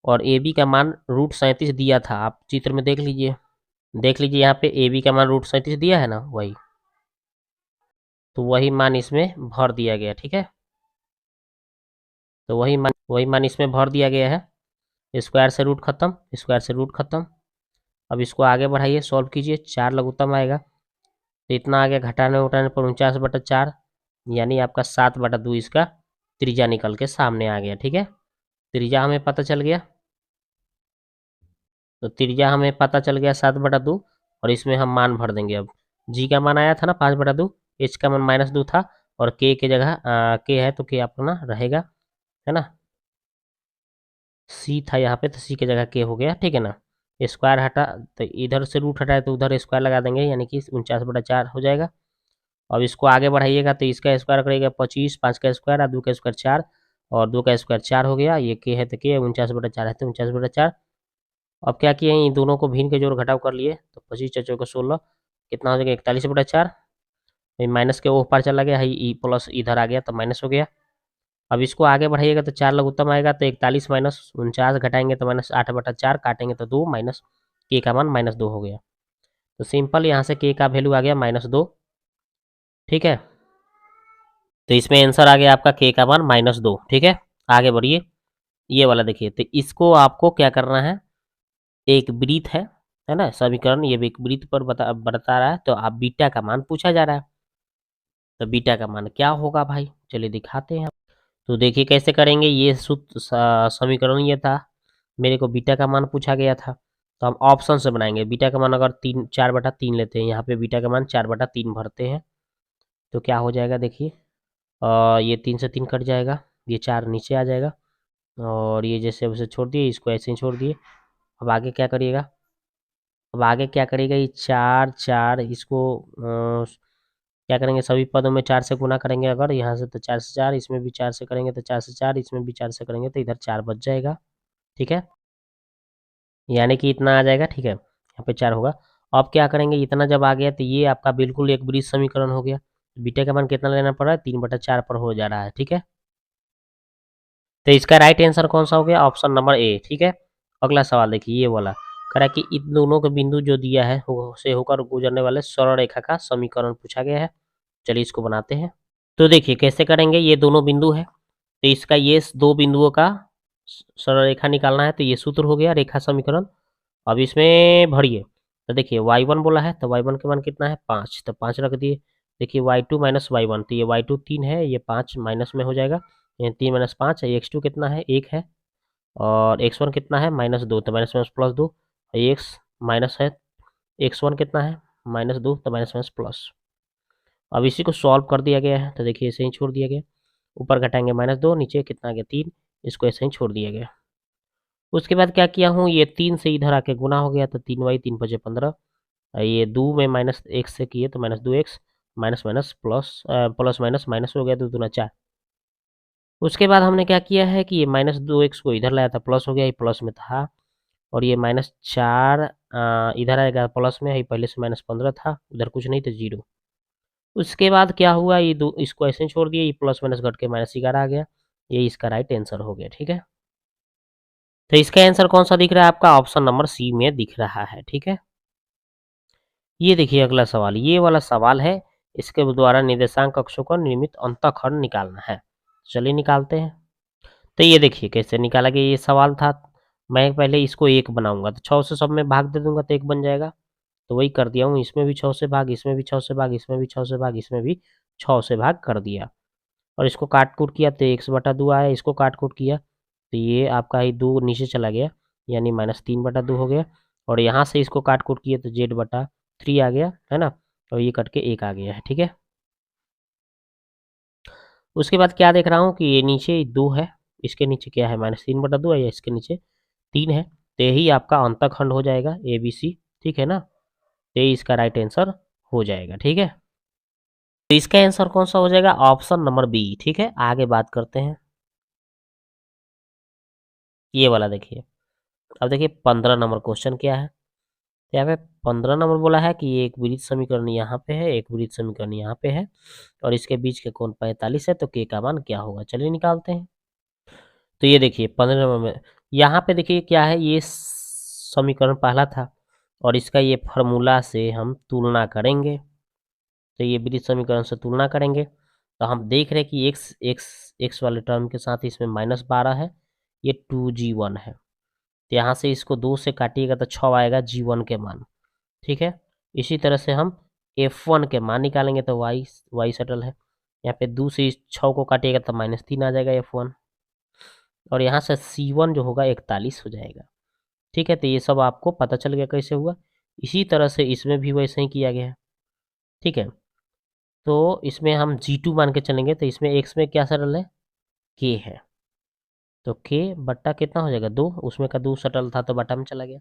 और AB का मान √37 दिया था, आप चित्र में देख लीजिए। देख लीजिए यहाँ पे AB का मान √37 दिया है ना, वही, तो वही मान इसमें भर दिया गया, ठीक है। तो वही मान इसमें भर दिया गया है। स्क्वायर से रूट खत्म, स्क्वायर से रूट खत्म। अब इसको आगे बढ़ाइए, सॉल्व कीजिए, 4 लघुत्तम आएगा तो इतना आ गया, घटाने उठाने पर 49/4, यानी आपका 7/2 इसका त्रिज्या निकल के सामने आ गया, ठीक है। त्रिज्या हमें पता चल गया, तो त्रिज्या हमें पता चल गया 7/2, और इसमें हम मान भर देंगे। अब जी का मान आया था ना 5/2, एच का मान -2 था, और के की जगह के है तो के अपना रहेगा, है ना। सी था यहाँ पे तो सी की जगह के हो गया, ठीक है ना। स्क्वायर हटा तो इधर से रूट हटाए तो उधर स्क्वायर लगा देंगे, यानी कि 49/4 हो जाएगा। अब इसको आगे बढ़ाइएगा तो इसका स्क्वायर करेगा 25, 5 का स्क्वायर और 2 का स्क्वायर 4, और 2 का स्क्वायर 4 हो गया। ये के है तो के, 49/4 है तो 49/4। अब क्या किए हैं, इन दोनों को भिन्न के जोड़ घटाव कर लिए, तो 25 4 को 16 कितना हो जाएगा? 41/4। माइनस के ओर पार चला गया है, ई प्लस इधर आ गया तो माइनस हो गया। अब इसको आगे बढ़ाइएगा तो 4 लघुत्तम आएगा, तो 41 माइनस 49 घटाएंगे तो -8/4, काटेंगे तो 2, माइनस के का मान -2 हो गया। तो सिंपल यहाँ से के का वैल्यू आ गया -2, ठीक है। तो इसमें आंसर आ गया आपका के का मान -2, ठीक है। आगे बढ़िए, ये वाला देखिए, तो इसको आपको क्या करना है, एक वृत्त है ना समीकरण, ये एक वृत्त पर बता रहा है, तो आप बीटा का मान पूछा जा रहा है, तो बीटा का मान क्या होगा भाई? चलिए दिखाते हैं। तो देखिए कैसे करेंगे, ये सूत्र समीकरण ये था, मेरे को बीटा का मान पूछा गया था, तो हम ऑप्शन से बनाएंगे। बीटा का मान अगर 4/3 लेते हैं, यहाँ पे बीटा का मान 4/3 भरते हैं, तो क्या हो जाएगा देखिए, ये 3 से 3 कट जाएगा, ये 4 नीचे आ जाएगा, और ये जैसे वैसे छोड़ दिए, इसको ऐसे ही छोड़ दिए। अब आगे क्या करिएगा, अब आगे क्या करिएगा, ये 4 4 इसको क्या करेंगे, सभी पदों में 4 से गुना करेंगे अगर यहाँ से, तो 4 से 4, इसमें भी 4 से करेंगे तो 4 से 4, इसमें भी 4 से करेंगे तो इधर 4 बच जाएगा। ठीक है, यानी कि इतना आ जाएगा। ठीक है, यहाँ पे 4 होगा। अब क्या करेंगे, इतना जब आ गया तो ये आपका बिल्कुल एक ब्रिज समीकरण हो गया। बीटा का मान कितना लेना पड़ रहा है, 3/4 पर हो जा रहा है। ठीक है, तो इसका राइट आंसर कौन सा हो गया, ऑप्शन नंबर ए। ठीक है, अगला सवाल देखिए, ये वाला कह रहा है कि इन दोनों के बिंदु जो दिया है से होकर गुजरने वाले सरल रेखा का समीकरण पूछा गया है। चलिए इसको बनाते हैं। तो देखिए कैसे करेंगे, ये दोनों बिंदु है तो इसका ये दो बिंदुओं का सरल रेखा निकालना है, तो ये सूत्र हो गया रेखा समीकरण। अब इसमें भरिए, तो देखिए y1 बोला है तो y1 के मान कितना है 5, तो 5 रख दिए। देखिए y2 माइनस y1, तो ये y2 3 है, ये 5 माइनस में हो जाएगा, ये 3 माइनस 5 है। x2 कितना है 1 है, और x1 कितना है -2, तो minus minus plus 2, x minus है, x1 कितना है -2, तो माइनस माइनस प्लस। अब इसी को सॉल्व कर दिया गया है, तो देखिए ऐसे ही छोड़ दिया गया, ऊपर घटाएंगे -2, नीचे कितना आ गया 3, इसको ऐसे ही छोड़ दिया गया। उसके बाद क्या किया हूँ, ये 3 से इधर आके गुना हो गया, तो 3y 3 बजे 15, ये 2 में माइनस x से किए तो -2x, minus minus plus, plus minus minus हो गया, 2 दूना 4। उसके बाद हमने क्या किया है कि ये -2x को इधर लाया था, प्लस हो गया, ये प्लस में था, और ये -4 इधर आएगा प्लस में, ये पहले से -15 था, उधर कुछ नहीं तो 0। उसके बाद क्या हुआ, ये दो इसको ऐसे ही छोड़ दिए, ये प्लस माइनस घट के -11 आ गया, ये इसका राइट आंसर हो गया। ठीक है, तो इसका आंसर कौन सा दिख रहा है आपका, ऑप्शन नंबर सी में दिख रहा है। ठीक है, ये देखिए अगला सवाल, ये वाला सवाल है, इसके द्वारा निर्देशांक अक्षों का निर्मित अंतःखंड निकालना है। चलिए निकालते हैं। तो ये देखिए कैसे निकाला गया, ये सवाल था। मैं पहले इसको 1 बनाऊंगा, तो 6 से सब में भाग दे दूंगा तो 1 बन जाएगा, तो वही कर दिया हूँ। इसमें भी 6 से भाग, इसमें भी 6 से भाग, इसमें भी 6 से भाग, इसमें भी 6 से भाग कर दिया, और इसको काट कूट किया तो x/2 आया, इसको काट कूट किया तो ये आपका ही 2 नीचे चला गया, यानी -3/2 हो गया, और यहाँ से इसको काट कूट किए तो z/3 आ गया, है ना, और ये कट के 1 आ गया है। ठीक है, उसके बाद क्या देख रहा हूँ कि ये नीचे 2 है, इसके नीचे क्या है -3/2 है, या इसके नीचे 3 है, तो यही आपका अंतःखंड हो जाएगा ABC। ठीक है ना, तो ये इसका राइट आंसर हो जाएगा। ठीक है, तो इसका आंसर कौन सा हो जाएगा, ऑप्शन नंबर बी। ठीक है, आगे बात करते हैं, ये वाला देखिए। अब देखिए 15 नंबर क्वेश्चन क्या है, तो यहाँ पे 15 नंबर बोला है कि एक विपरीत समीकरण यहाँ पे है, एक विपरीत समीकरण यहाँ पे है, और इसके बीच के कोण 45 है, तो के का मान क्या होगा, चलिए निकालते हैं। तो ये देखिए 15 नंबर में यहाँ पे देखिए क्या है, ये समीकरण पहला था, और इसका ये फार्मूला से हम तुलना करेंगे, तो ये विपरीत समीकरण से तुलना करेंगे, तो हम देख रहे हैं कि एक्स वाले टर्म के साथ इसमें -12 है, ये 2g1 है, तो यहाँ से इसको 2 से काटिएगा तो 6 आएगा g1 के मान। ठीक है, इसी तरह से हम f1 के मान निकालेंगे, तो y सटल है, यहाँ पे 2 से इस 6 को काटिएगा तो -3 आ जाएगा f1, और यहाँ से c1 जो होगा 41 हो जाएगा। ठीक है, तो ये सब आपको पता चल गया कैसे हुआ, इसी तरह से इसमें भी वैसे ही किया गया है। ठीक है, तो इसमें हम g2 मान के चलेंगे, तो इसमें x में क्या सटल है, k है, तो k बट्टा कितना हो जाएगा 2, उसमें का 2 सटल था तो बट्टा में चला गया,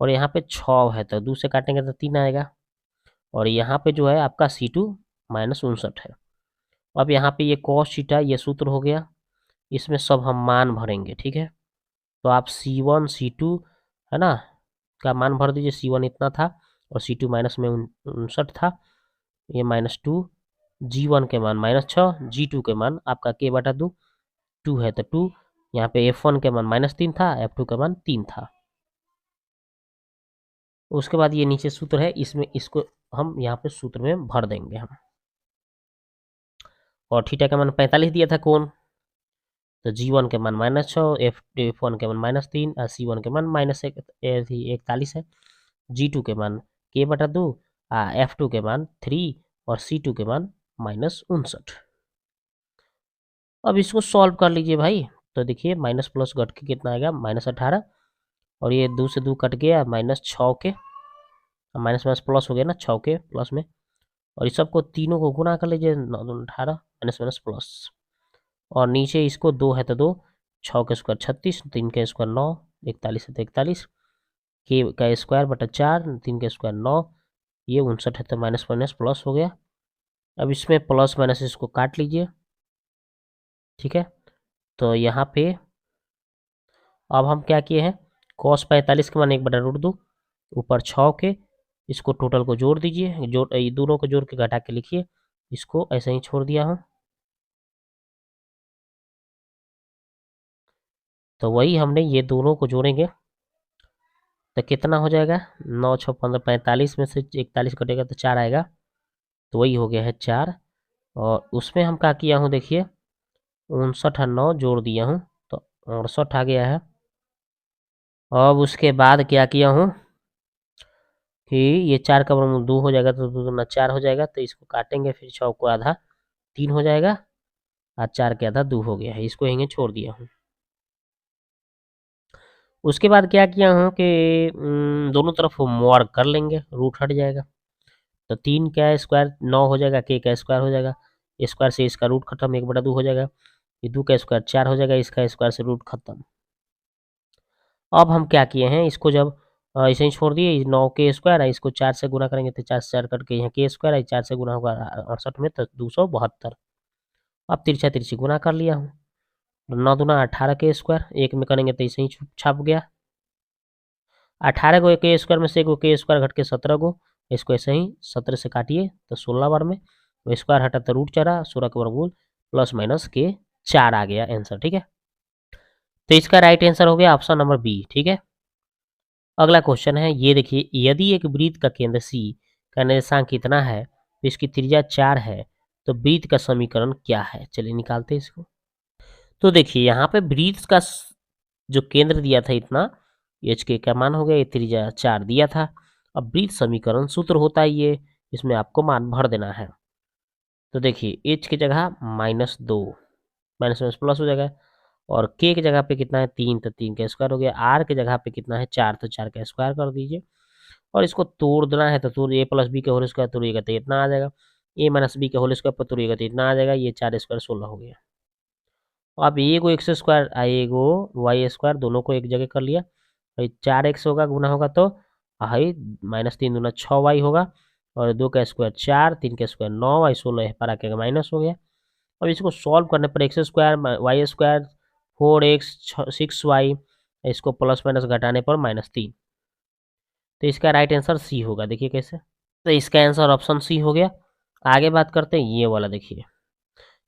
और यहाँ पे 6 है तो 2 से काटेंगे तो 3 आएगा, और यहाँ पे जो है आपका C2 -59 है। अब यहाँ पे ये cos थीटा ये सूत्र हो गया, इसमें सब हम मान भरेंगे। ठीक है, तो आप C1 C2 है ना का मान भर दीजिए, C1 इतना था और C2 माइनस में 59 था, ये -2, G1 के मान -6, G2 के मान आपका k/2 2 है तो 2, यहाँ पे F1 के मान -3 था, F2 के मान 3 था। उसके बाद ये नीचे सूत्र है, इसमें इसको हम यहाँ पे सूत्र में भर देंगे हम, और थीटा का मान 45 दिया था कोण, तो G1 के मान -6, F1 के मान -3, C1 के मान -41 है, G2 के मान k/2, F2 के मान 3, और C2 के मान -59। अब इसको सॉल्व कर लीजिए भाई, तो देखिए माइनस प्लस घट के कितना आएगा -18, और ये 2 से 2 कट गया, -6 के माइनस माइनस प्लस हो गया ना, 6 के प्लस में, और इस सबको तीनों को गुना कर लीजिए, 9 दूनी 18 माइनस माइनस प्लस, और नीचे इसको 2 है तो 2, 6 का स्क्वायर 36, 3 का स्क्वायर 9, 41 है तो 41, के का स्क्वायर बटा 4, 3 का स्क्वायर 9, ये 59 है तो माइनस माइनस प्लस हो गया, अब इसमें प्लस माइनस इसको काट लीजिए, ठीक है। तो यहाँ पे अब हम क्या किए हैं, cos 45 के मान 1/√2 ऊपर 6 के, इसको टोटल को जोड़ दीजिए, ये दोनों को जोड़ के घटा के लिखिए, इसको ऐसे ही छोड़ दिया हूँ। तो वही हमने ये दोनों को जोड़ेंगे तो कितना हो जाएगा, 9 6 15 45 में से 41 कटेगा तो 4 आएगा, तो वही हो गया है 4। और उसमें हम क्या किया हूँ देखिए, 59 और 9 जोड़ दिया हूँ तो 68 आ गया है। अब उसके बाद क्या किया हूँ कि ये 4 का वर्गमूल 2 हो जाएगा, तो 2 दूना 4 हो जाएगा, तो इसको काटेंगे, फिर 6 को आधा 3 हो जाएगा, और 4 के आधा 2 हो गया है, इसको यहीं छोड़ दिया हूँ। उसके बाद क्या किया हूँ कि दोनों तरफ होमवर्क कर लेंगे, रूट हट जाएगा, तो 3 का स्क्वायर 9 हो जाएगा, के का स्क्वायर हो जाएगा, स्क्वायर से इसका रूट खत्म, 1/2 हो जाएगा, ये 2 का स्क्वायर 4 हो जाएगा, इसका स्क्वायर से रूट खत्म। अब हम क्या किए हैं, इसको जब ऐसे ही छोड़ दिए, 9 के स्क्वायर है, इसको 4 से गुना करेंगे तो 4 से 4 कट के यहाँ के स्क्वायर है, 4 से गुना होगा 68 में, तो 272। अब तिरछा तिरछी गुना कर लिया हूँ, 9 दूना 18 के स्क्वायर, एक में करेंगे तो ऐसे ही छप गया, 18 को के स्क्वायर में से एक के स्क्वायर घट के 17 को, इसको ऐसे ही 17 से काटिए तो 16 बार में, स्क्वायर हटा तो रूट चढ़ा, 16 का वर्गमूल प्लस माइनस के 4 आ गया आंसर, ठीक है। तो इसका राइट आंसर हो गया ऑप्शन नंबर बी, ठीक है। अगला क्वेश्चन है, ये देखिए, यदि एक वृत्त का केंद्र सी का निर्देशांक कितना है तो इसकी त्रिज्या 4 है, तो वृत्त का समीकरण क्या है, चलिए निकालते हैं इसको। तो देखिए यहाँ पे वृत्त का जो केंद्र दिया था इतना, एच के का मान हो गया, ये त्रिज्या 4 दिया था। अब वृत्त समीकरण सूत्र होता है ये, इसमें आपको मान भर देना है। तो देखिए एच की जगह -2, माइनस माइनस प्लस हो जाएगा, और के की जगह पे कितना है 3, तो 3 का स्क्वायर हो गया, आर की जगह पे कितना है 4, तो 4 का स्क्वायर कर दीजिए, और इसको तोड़ देना है, तो तोड़ ए प्लस बी के होल स्क्वायर तोड़िएगा तो इतना आ जाएगा, ए माइनस बी के होल स्क्वायर पर तोड़िएगा तो इतना आ जाएगा, ये 4 स्क्वायर 16 हो गया। अब ए को एक्स स्क्वायर, ए को वाई स्क्वायर, दोनों को एक जगह कर लिया, 4x होगा गुना होगा तो हाई -3 दूना 6y होगा, और 2 का स्क्वायर 4, 3 का स्क्वायर 9, 16 पर आके माइनस हो गया। अब इसको सॉल्व करने पर x square Y square 4x 6y, इसको प्लस माइनस घटाने पर -3, तो इसका राइट आंसर सी होगा। देखिए कैसे, तो इसका आंसर ऑप्शन सी हो गया। आगे बात करते हैं ये वाला, देखिए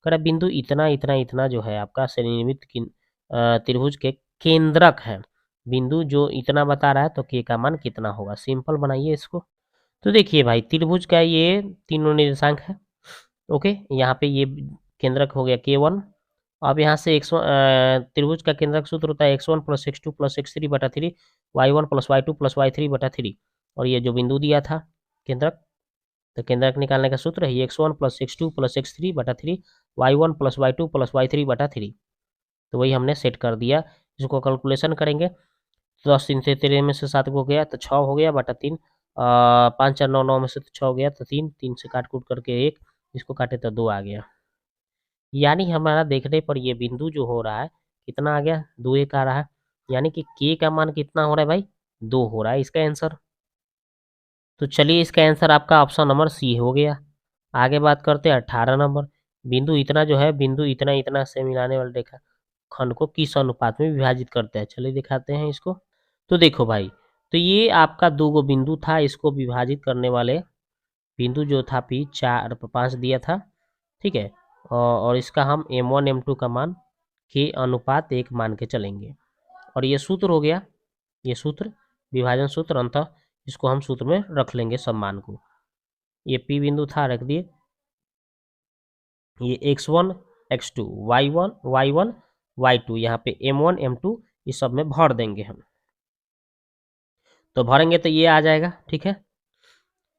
कह बिंदु इतना इतना इतना जो है आपका श्रेणीमित त्रिभुज के केंद्रक है, बिंदु जो इतना बता रहा है, तो के का मान कितना होगा, सिंपल बनाइए इसको। तो देखिए भाई, त्रिभुज का ये तीनों निर्देशांक है, ओके, यहाँ पे ये केंद्रक हो गया K1। अब यहाँ से त्रिभुज का केंद्रक सूत्र होता है x1 + x2 + x3/3, y1 + y2 + y3/3, और ये जो बिंदु दिया था केंद्रक, तो केंद्रक निकालने का सूत्र है x1 + x2 + x3/3, y1 + y2 + y3/3, तो वही हमने सेट कर दिया। इसको कैलकुलेशन करेंगे तो 10 3 से 13 में से 7 को गया तो 6 हो गया बटा 3, 5 4 9 9 में से तो 6 हो गया तो 3, 3 से काट कूट करके 1, इसको काटे तो 2 आ गया, यानी हमारा देखने पर ये बिंदु जो हो रहा है कितना आ गया, 2 1 आ रहा है, यानी कि के का मान कितना हो रहा है भाई, 2 हो रहा है इसका आंसर। तो चलिए इसका आंसर आपका ऑप्शन नंबर सी हो गया। आगे बात करते हैं 18 नंबर, बिंदु इतना जो है, बिंदु इतना इतना से मिलाने वाले रेखा खंड को किस अनुपात में विभाजित करते हैं, चलिए दिखाते हैं इसको। तो देखो भाई, तो ये आपका 2 गो बिंदु था, इसको विभाजित करने वाले बिंदु जो था पी 4 5 दिया था, ठीक है, और इसका हम m1 m2 का मान के अनुपात 1 मान के चलेंगे, और ये सूत्र हो गया, ये सूत्र विभाजन सूत्र, अंततः इसको हम सूत्र में रख लेंगे सब मान को। ये पी बिंदु था, रख दिए, ये x1 x2 y1 y2, यहाँ पे m1 m2 इस सब में भर देंगे हम, तो भरेंगे तो ये आ जाएगा, ठीक है।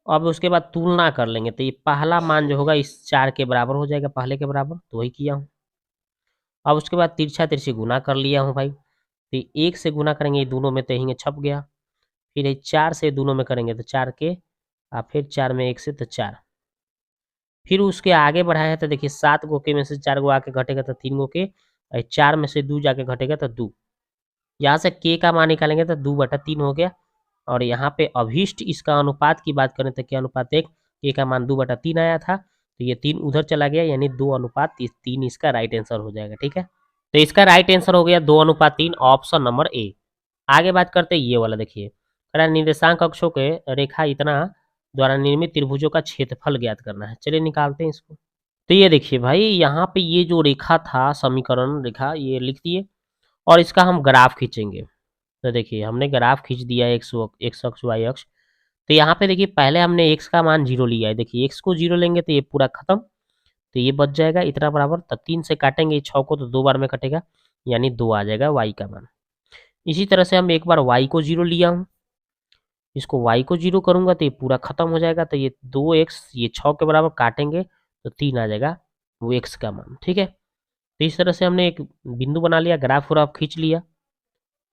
अब उसके बाद तुलना कर लेंगे, तो ये पहला मान जो होगा इस 4 के बराबर हो जाएगा, पहले के बराबर, तो वही किया हूँ। अब उसके बाद तिरछा तिरछी गुना कर लिया हूँ भाई, तो 1 से गुना करेंगे, ये दोनों में तो यहीं छप गया, फिर 4 से दोनों में करेंगे तो 4 के, फिर 4 में 1 से तो 4, फिर उसके आगे बढ़ाए हैं तो देखिए 7 गो के में से 4 गो आके घटेगा तो 3 गो के, 4 में से 2 जाके घटेगा तो 2, यहाँ से के का मान निकालेंगे तो 2/3 हो गया, और यहाँ पे अभिष्ट इसका अनुपात की बात करें तो क्या अनुपात 1, के का मान 2/3 आया था, तो ये 3 उधर चला गया, यानी 2:3 इसका राइट आंसर हो जाएगा। ठीक है, तो इसका राइट आंसर हो गया 2:3, ऑप्शन नंबर ए। आगे बात करते हैं ये वाला, देखिए निर्देशांक अक्षों के रेखा इतना द्वारा निर्मित त्रिभुजों का क्षेत्रफल ज्ञात करना है। चलिए निकालते हैं इसको। तो ये देखिए भाई, यहाँ पे ये जो रेखा था, समीकरण रेखा, ये लिख दिए और इसका हम ग्राफ खींचेंगे। तो देखिए हमने ग्राफ खींच दिया, एक्स अक्ष वाई अक्ष। तो यहाँ पे देखिए पहले हमने x का मान 0 लिया है। देखिए x को 0 लेंगे तो ये पूरा खत्म, तो ये बच जाएगा इतना बराबर। तो 3 से काटेंगे 6 को तो 2 बार में कटेगा, यानी 2 आ जाएगा y का मान। इसी तरह से हम एक बार y को 0 लिया हूँ, इसको y को 0 करूंगा तो ये पूरा खत्म हो जाएगा। तो ये 2x, ये 6 के बराबर काटेंगे तो 3 आ जाएगा वो x का मान। ठीक है, तो इस तरह से हमने एक बिंदु बना लिया, ग्राफ व्राफ खींच लिया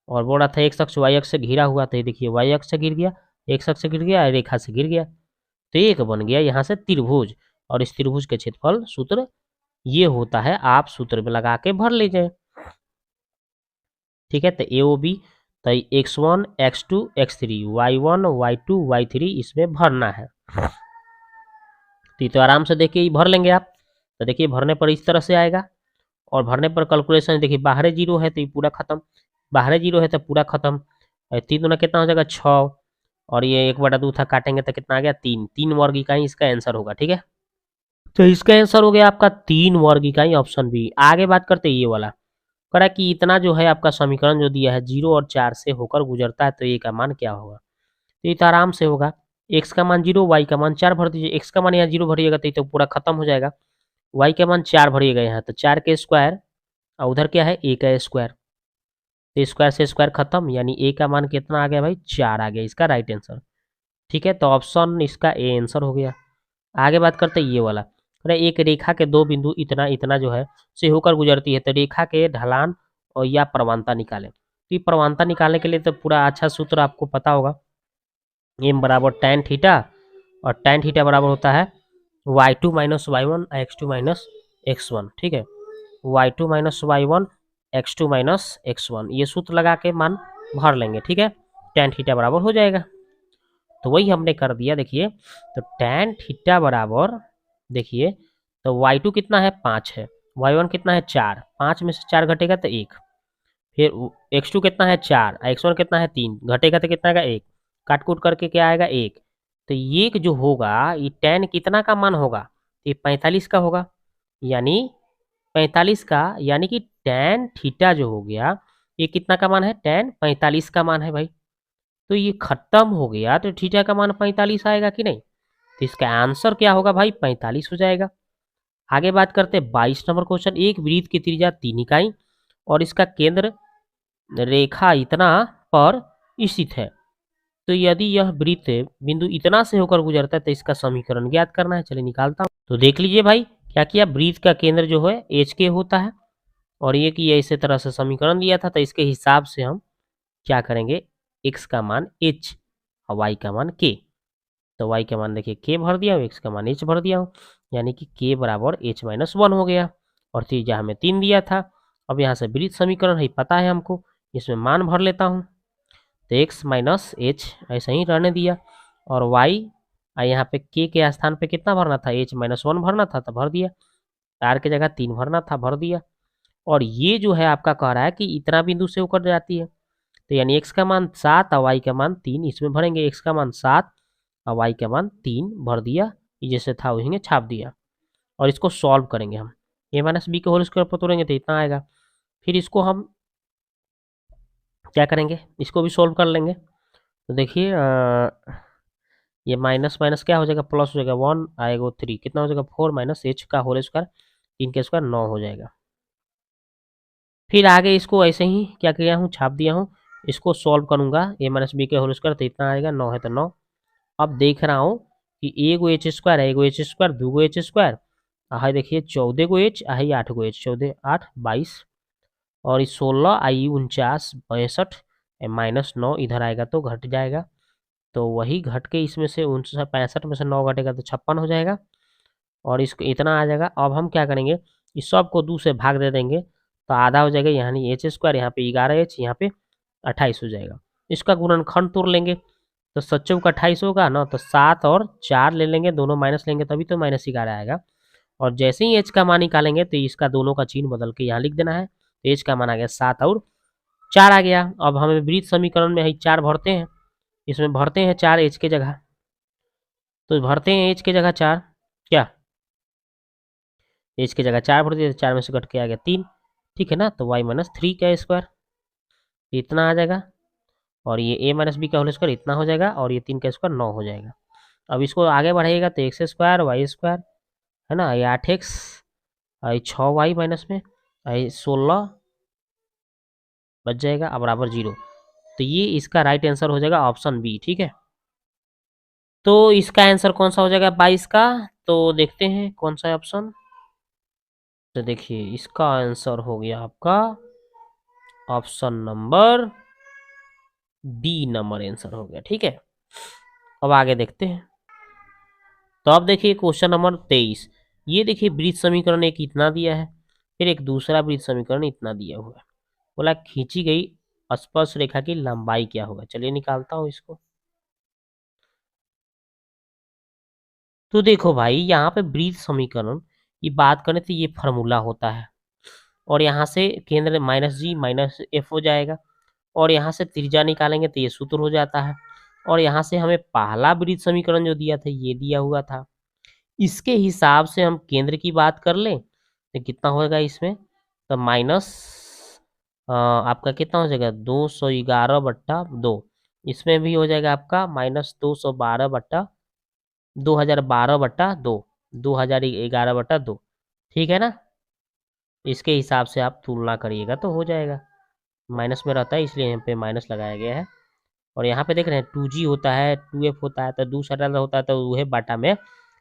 और बोला था x अक्ष y अक्ष से घिरा हुआ। तो ये देखिए y अक्ष से गिर गया, x अक्ष से गिर गया, रेखा से गिर गया, तो एक बन गया यहाँ से त्रिभुज। और इस त्रिभुज के क्षेत्रफल सूत्र ये होता है, आप सूत्र में लगा के भर लीजिए। ठीक है, तो AOB, तो x1 x2 x3 y1 y2 y3 इसमें भरना है। तो आराम से देखिए भर लेंगे आप। तो देखिए भरने पर इस तरह से आएगा, और भरने पर कैलकुलेशन देखिए बाहर 0 है तो ये पूरा खत्म, बाहर 0 है तो पूरा खत्म। 3 दूना कितना हो जाएगा 6, और ये 1/2 था, काटेंगे तो कितना आ गया 3। 3 वर्ग इकाई इसका आंसर होगा। ठीक है, तो इसका आंसर हो गया आपका 3 वर्ग इकाई, ऑप्शन बी। आगे बात करते हैं ये वाला, कह रहा है कि इतना जो है आपका समीकरण जो दिया है 0 और 4 से होकर गुजरता है, तो ये का मान क्या होगा। तो ये तो आराम से होगा, x का मान 0, y का मान 4 भर दीजिए। x का मान यहाँ 0 भरिएगा तो ये तो पूरा खत्म हो जाएगा। y का मान 4 भरिएगा यहाँ, तो 4 के स्क्वायर और उधर क्या है a का स्क्वायर, तो स्क्वायर से स्क्वायर खत्म, यानी a का मान कितना आ गया भाई 4 आ गया, इसका राइट आंसर। ठीक है, तो ऑप्शन इसका ए आंसर हो गया। आगे बात करते हैं ये वाला, अरे एक रेखा के दो बिंदु इतना इतना जो है से होकर गुजरती है, तो रेखा के ढलान और या प्रवणता निकालें। तो ये प्रवणता निकालने के लिए तो पूरा अच्छा सूत्र आपको पता होगा, m बराबर tan थीटा, और tan थीटा बराबर होता है y2 minus y1 x2 minus x1। ठीक है, y2 minus y1 x2 minus x1, ये सूत्र लगा के मान भर लेंगे। ठीक है, tan थीटा बराबर हो जाएगा, तो वही हमने कर दिया। देखिए तो tan थीटा बराबर, देखिए तो y2 कितना है 5 है, y1 कितना है 4, 5 में से 4 घटेगा तो 1, फिर x2 कितना है 4, x1 कितना है 3, घटेगा तो कितना आएगा 1, काट कूट करके क्या आएगा 1। तो ये जो होगा ये tan कितना का मान होगा, ये 45 का होगा, यानी 45 का, यानी कि tan थीटा जो हो गया ये कितना का मान है, tan 45 का मान है भाई। तो ये खत्म हो गया, तो थीटा का मान 45 आएगा कि नहीं, तो इसका आंसर क्या होगा भाई 45 हो जाएगा। आगे बात करते हैं 22 नंबर क्वेश्चन, एक वृत्त की त्रिज्या 3 इकाई और इसका केंद्र रेखा इतना पर स्थित है, तो यदि यह वृत्त बिंदु इतना से होकर गुजरता है तो इसका समीकरण ज्ञात करना है। चलिए निकालता हूँ। तो देख लीजिए भाई क्या किया, वृत्त का केंद्र जो है एच के होता है, और ये कि इसी तरह से समीकरण दिया था, तो इसके हिसाब से हम क्या करेंगे, x का मान h और y का मान k। तो y का मान देखिए k भर दिया हूँ, x का मान h भर दिया हूँ, यानी कि k बराबर h माइनस 1 हो गया, और त्रिज्या हमें 3 दिया था। अब यहाँ से वृत्त समीकरण है पता है हमको, इसमें मान भर लेता हूँ, तो x माइनस h ऐसा ही रहने दिया, और y यहाँ पे k के स्थान पे कितना भरना था, h माइनस 1 भरना था तो भर दिया, r की जगह 3 भरना था भर दिया। और ये जो है आपका कह रहा है कि इतना बिंदु से होकर जाती है, तो यानी x का मान 7 और y का मान 3 इसमें भरेंगे, x का मान 7 और y का मान 3 भर दिया, जैसे था वहीं छाप दिया। और इसको सॉल्व करेंगे हम, a माइनस बी के होल स्क्वायर पर तोड़ेंगे तो इतना आएगा। फिर इसको हम क्या करेंगे, इसको भी सॉल्व कर लेंगे। तो देखिए ये माइनस माइनस क्या हो जाएगा, प्लस हो जाएगा, 1 आएगा 3, कितना हो जाएगा 4 माइनस h का होल स्क्वायर, 3 के स्क्वायर 9 हो जाएगा। फिर आगे इसको ऐसे ही क्या किया हूँ, छाप दिया हूँ, इसको सॉल्व करूंगा, a माइनस बी के होल स्क्वायर तो इतना आएगा, 9 है तो 9। अब देख रहा हूँ कि एगो एच स्क्वायर है, एगो एच स्क्वायर, दूगो एच स्क्वायर, है देखिए 14 गो एच, है 8 गो एच, 14 8 22, और इस 16 आई 49 62, माइनस 9 इधर आएगा तो घट जाएगा, तो वही घट के इसमें से 65 में से 9 घटेगा तो 56 हो जाएगा, और इसको इतना आ जाएगा। अब हम क्या करेंगे, इस सब को 2 से भाग दे देंगे तो आधा हो जाएगा, यानी एच स्क्वायर, यहाँ पे 11 एच, यहाँ पे 28 हो जाएगा। इसका गुणनखंड तोड़ लेंगे तो 7 चौक 28 होगा ना, तो 7 और 4 ले लेंगे, दोनों माइनस लेंगे तभी तो -11 आएगा, और जैसे ही एच का मान निकालेंगे तो इसका दोनों का चिन्ह बदल के यहाँ लिख देना है। तो एच का मान आ गया 7 और 4 आ गया। अब हमें वृत्त समीकरण में 4 भरते हैं, इसमें भरते हैं 4 एच के जगह, तो भरते हैं एच के जगह 4, क्या एच के जगह 4 भर दिए, 4 में से कट के आ गया 3, ठीक है ना। तो वाई माइनस 3 का स्क्वायर इतना आ जाएगा, और ये ए माइनस बी का होल स्क्वायर इतना हो जाएगा, और ये 3 का स्क्वायर 9 हो जाएगा। अब इसको आगे बढ़ाइएगा तो एक्स स्क्वायर वाई स्क्वायर है ना, ये 8x, ये 6y माइनस में ये 16 बच जाएगा अब बराबर 0। तो ये इसका राइट आंसर हो जाएगा ऑप्शन बी, ठीक है। तो इसका आंसर कौन सा हो जाएगा 22 का, तो देखते हैं कौन सा है ऑप्शन। तो देखिए इसका आंसर हो गया आपका option number D number answer हो गया, ठीक है। अब आगे देखते हैं। तो अब देखिए क्वेश्चन नंबर 23, ये देखिए वृत्त समीकरण एक इतना दिया है, फिर एक दूसरा वृत्त समीकरण इतना दिया हुआ है। बोला खींची गई स्पर्श रेखा की लंबाई क्या होगा। चलिए निकालता हूं इसको। तो देखो भाई यहाँ पे वृत्त समीकरण की बात करें तो ये फार्मूला होता है, और यहाँ से केंद्र माइनस जी माइनस एफ हो जाएगा, और यहाँ से त्रिज्या निकालेंगे तो ये सूत्र हो जाता है, और यहाँ से हमें पहला वृत्त समीकरण जो दिया था ये दिया हुआ था। इसके हिसाब से हम केंद्र की बात कर लें तो कितना होगा इसमें, तो माइनस आपका कितना हो जाएगा 211/2, इसमें भी हो जाएगा आपका माइनस 2012/2, 2011/2, ठीक है ना। इसके हिसाब से आप तुलना करिएगा तो हो जाएगा, माइनस में रहता है इसलिए यहाँ पे माइनस लगाया गया है। और यहाँ पे देख रहे हैं 2G होता है 2F होता है तो दूसरा होता है तो वह बाटा में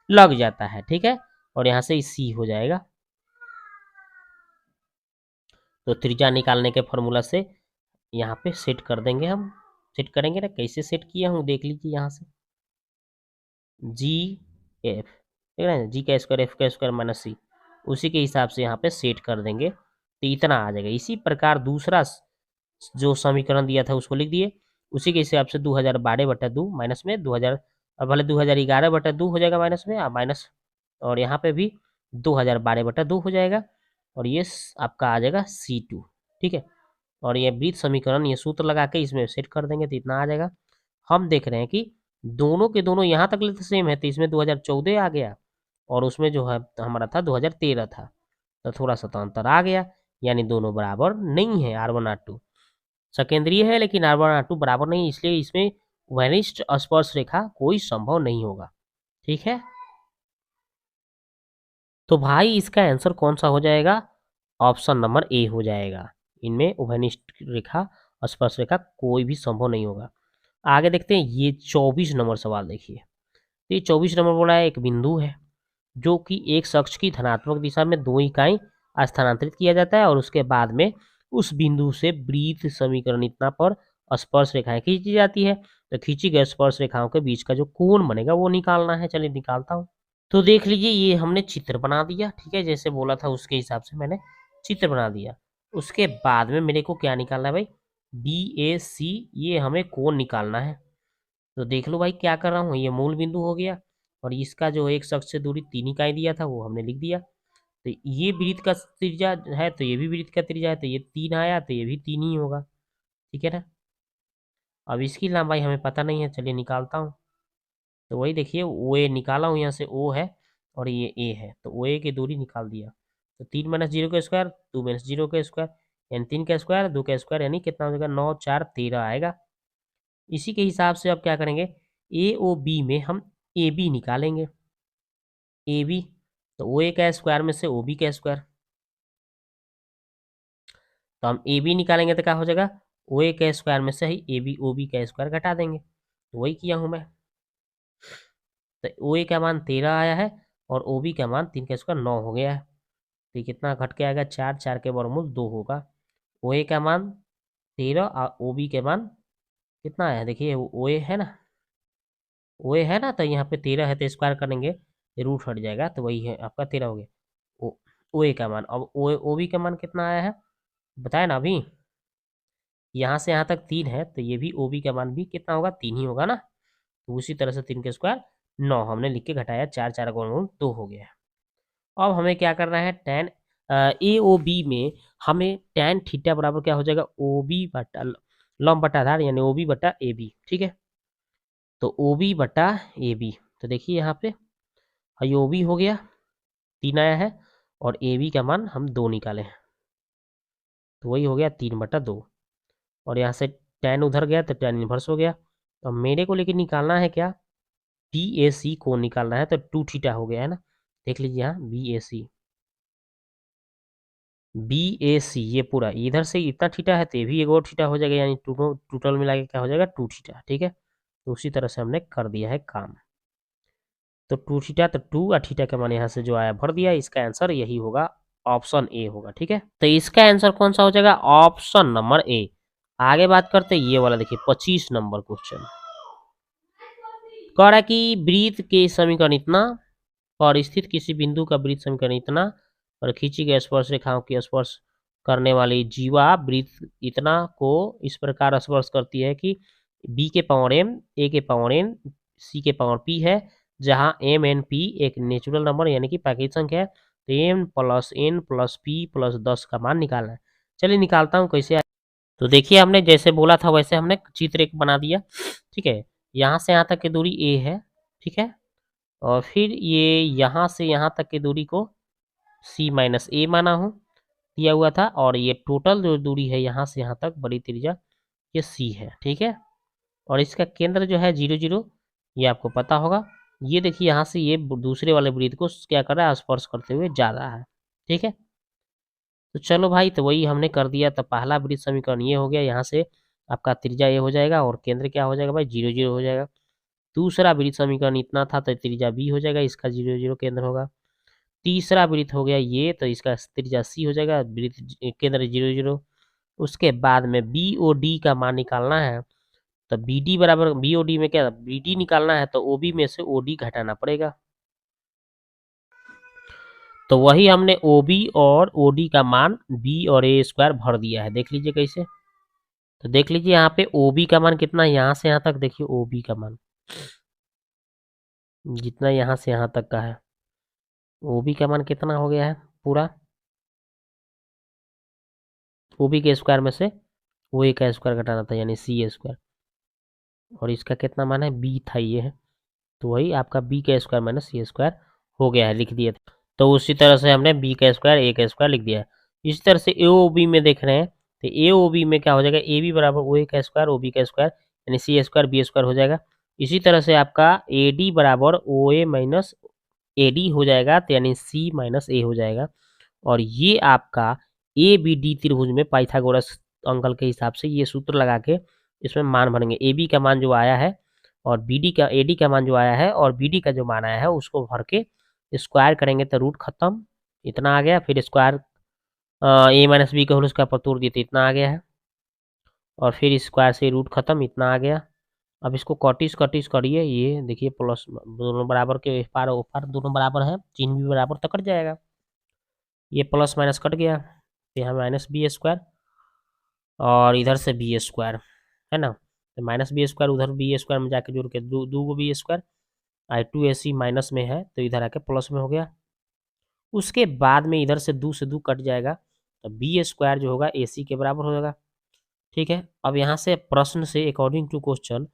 लग जाता है, ठीक है। और यहाँ से सी हो जाएगा। तो त्रिज्या निकालने के फॉर्मूला से यहाँ पे सेट कर देंगे हम, सेट करेंगे ना, कैसे सेट किया हूँ देख लीजिए यहाँ से जी एफ, ठीक है ना, जी का स्क्वायर एफ का स्क्वायर माइनस सी, उसी के हिसाब से यहाँ पे सेट कर देंगे तो इतना आ जाएगा। इसी प्रकार दूसरा जो समीकरण दिया था उसको लिख दिए, उसी के हिसाब से 2012/2 माइनस में 2000, अब भले 2011/2 हो जाएगा माइनस में माइनस, और यहाँ पे भी 2012/2 हो जाएगा, और ये आपका आ जाएगा C2, ठीक है। और ये वृत्त समीकरण ये सूत्र लगा के इसमें सेट कर देंगे तो इतना आ जाएगा। हम देख रहे हैं कि दोनों के दोनों यहाँ तक तो सेम है, तो इसमें 2014 आ गया, और उसमें जो है हमारा था 2013 था, तो थोड़ा सा तो अंतर आ गया, यानी दोनों बराबर नहीं है। R1 R2 सकेंद्रीय है लेकिन R1 R2 बराबर नहीं, इसलिए इसमें वनिष्ठ स्पर्श रेखा कोई संभव नहीं होगा, ठीक है। तो भाई इसका आंसर कौन सा हो जाएगा, ऑप्शन नंबर ए हो जाएगा। इनमें उभयनिष्ठ रेखा स्पर्श रेखा कोई भी संभव नहीं होगा। आगे देखते हैं ये 24 नंबर सवाल देखिए। तो ये 24 नंबर बोला है एक बिंदु है जो कि एक शख्स की धनात्मक दिशा में 2 इकाई स्थानांतरित किया जाता है, और उसके बाद में उस बिंदु से वृत्त समीकरण इतना पर स्पर्श रेखाएं खींची जाती है। तो खींची गई स्पर्श रेखाओं के बीच का जो कोण बनेगा वो निकालना है। चलिए निकालता हूँ। तो देख लीजिए ये हमने चित्र बना दिया, ठीक है, जैसे बोला था उसके हिसाब से मैंने चित्र बना दिया। उसके बाद में मेरे को क्या निकालना है भाई, BAC, ये हमें कोण निकालना है। तो देख लो भाई क्या कर रहा हूँ, ये मूल बिंदु हो गया, और इसका जो एक शख्स से दूरी 3 इकाई दिया था वो हमने लिख दिया। तो ये वृत्त का त्रिज्या है तो ये भी वृत्त का त्रिज्या है, तो ये 3 आया तो ये भी 3 ही होगा, ठीक है ना। अब इसकी लंबाई हमें पता नहीं है, चलिए निकालता हूँ। तो वही देखिए ओ ए निकाला हूँ, यहाँ से ओ है और ये ए है, तो ओ ए की दूरी निकाल दिया। तो 3 माइनस 0 का स्क्वायर 2 माइनस 0 का स्क्वायर यानी 3 का स्क्वायर 2 का स्क्वायर यानी कितना हो जाएगा 9 4 13 आएगा। इसी के हिसाब से अब क्या करेंगे, ए ओ बी में हम ए बी निकालेंगे। ए बी तो ओ ए का स्क्वायर में से ओ बी का स्क्वायर, तो हम ए बी निकालेंगे तो क्या हो जाएगा, ओ ए का स्क्वायर में से ही ए बी ओ बी का स्क्वायर घटा देंगे। तो वही किया हूँ मैं। तो ओ ए का मान 13 आया है और ओ बी का मान 3 का स्क्वायर 9 हो गया है। तो ये कितना घट के आएगा, 4 4 के वर्गमूल 2 होगा। ओ ए का मान 13 और ओ बी के मान कितना आया, देखिए ओ ए है ना, ओ ए है ना, तो यहाँ पे 13 है तो स्क्वायर करेंगे रूट हट जाएगा, तो वही है आपका 13 हो गया ओ ए का मान। अब ओ बी का मान कितना आया है बताया ना अभी, यहाँ से यहाँ तक 3 है तो ये भी ओ बी का मान भी कितना होगा 3 ही होगा ना। तो उसी तरह से 3 के स्क्वायर 9 हमने लिख के घटाया, 4 4 का वर्गमूल 2 हो गया। अब हमें क्या करना है, टेन ए ओ बी में हमें टेन थीटा बराबर क्या हो जाएगा, ओ बी बटा लंब बटा आधार यानी ओ बी बटा ए बी। ठीक है, तो ओ बी बटा ए बी, तो देखिए यहाँ पे ये ओ बी हो गया 3 आया है, और ए बी का मान हम 2 निकाले हैं, तो वही हो गया 3/2। और यहाँ से टेन उधर गया तो टेन इनवर्स हो गया। तो मेरे को लेकिन निकालना है क्या, बी ए सी को निकालना है, तो 2 थीटा हो गया है ना। देख लीजिए यहाँ बी ए सी ये पूरा इधर से इतना थीटा है, तो ये भी एक और थीटा हो जाएगा, यानी टोटल मिला के क्या हो जाएगा 2 थीटा। ठीक है, तो उसी तरह से हमने कर दिया है काम। तो 2 थीटा, तो 2 और थीटा का मान यहाँ से जो आया भर दिया। इसका आंसर यही होगा, ऑप्शन ए होगा। ठीक है, तो इसका आंसर कौन सा हो जाएगा, ऑप्शन नंबर ए। आगे बात करते हैं ये वाला, देखिए 25 नंबर क्वेश्चन कह रहा है कि वृत्त के समीकरण इतना और स्थित किसी बिंदु का वृत्त समीकरण इतना और खींची गई स्पर्श रेखाओं की स्पर्श करने वाली जीवा वृत्त इतना को इस प्रकार स्पर्श करती है कि बी के पावर एम, ए के पावर एन, सी के पावर पी है, जहां एम एन पी एक नेचुरल नंबर यानी कि प्राकृतिक संख्या है। तो M plus N plus P plus 10 का मान निकालना है। चलिए निकालता हूँ कैसे। तो देखिए हमने जैसे बोला था वैसे हमने चित्र एक बना दिया। ठीक है, यहाँ से यहाँ तक की दूरी ए है। ठीक है, और फिर ये यहाँ से यहाँ तक की दूरी को सी माइनस ए माना हूँ, दिया हुआ था, और ये टोटल जो दूरी है यहाँ से यहाँ तक बड़ी त्रिज्या ये सी है। ठीक है, और इसका केंद्र जो है 0 0, ये आपको पता होगा। ये देखिए यहाँ से ये दूसरे वाले वृत्त को क्या कर रहा है, स्पर्श करते हुए जा रहा है। ठीक है, तो चलो भाई, तो वही हमने कर दिया। तो पहला वृत्त समीकरण ये हो गया, यहाँ से आपका त्रिज्या ए हो जाएगा और केंद्र क्या हो जाएगा भाई, 0 0 हो जाएगा। दूसरा वृत्त समीकरण इतना था, तो त्रिज्या बी हो जाएगा, इसका 0 0 केंद्र होगा। तीसरा वृत्त हो गया ये, तो इसका त्रिज्या सी हो जाएगा, वृत्त केंद्र 0 0। उसके बाद में बी ओ डी का मान निकालना है, तो बी डी बराबर बी ओ डी में क्या, बी डी निकालना है तो ओ बी में से ओ डी घटाना पड़ेगा। तो वही हमने ओ बी और ओ डी का मान बी और ए स्क्वायर भर दिया है। देख लीजिए कैसे, तो देख लीजिए यहाँ पे ओ बी का मान कितना है, यहाँ से यहाँ तक देखिए ओ बी का मान जितना यहाँ से यहाँ तक का है, ओ बी का मान कितना हो गया है पूरा, ओ बी के स्क्वायर में से ओ ए का स्क्वायर घटाना था यानी सी स्क्वायर, और इसका कितना मान है बी था ये है, तो वही आपका बी का स्क्वायर माइनस सी स्क्वायर हो गया है, लिख दिए थे। तो उसी तरह से हमने बी का स्क्वायर ए का स्क्वायर लिख दिया है। इसी तरह से ए ओ बी में देख रहे हैं, तो ए ओ बी में क्या हो जाएगा, ए बी बराबर ओ ए का स्क्वायर ओ बी का स्क्वायर यानी सी स्क्वायर बी स्क्वायर हो जाएगा। इसी तरह से आपका ए डी बराबर ओ ए माइनस ए डी हो जाएगा, तो यानी सी माइनस ए हो जाएगा। और ये आपका ए बी डी त्रिभुज में पाइथागोरस अंकल के हिसाब से ये सूत्र लगा के इसमें मान भरेंगे। ए बी का मान जो आया है और बी डी का ए डी का मान जो आया है और बी डी का जो मान आया है उसको भर के स्क्वायर करेंगे तो रूट खत्म, इतना आ गया। फिर स्क्वायर ए माइनस बी का होल स्क्वायर पर तोड़ दिए तो इतना आ गया है, और फिर स्क्वायर से रूट खत्म, इतना आ गया। अब इसको कटिस कटिस करिए, ये देखिए प्लस दोनों बराबर के पार ओपार दोनों बराबर है, चिन्ह भी बराबर तो कट जाएगा, ये प्लस माइनस कट गया, यहाँ माइनस बी स्क्वायर और इधर से बी स्क्वायर है ना, तो माइनस बी स्क्वायर उधर बी स्क्वायर में जाके जुड़ के दो गो बी स्क्वायर, आई टू ए सी माइनस में है तो इधर आके प्लस में हो गया। उसके बाद में इधर से दो कट जाएगा, तो बी स्क्वायर जो होगा ए सी के बराबर हो जाएगा। ठीक है, अब यहाँ से प्रश्न से अकॉर्डिंग टू क्वेश्चन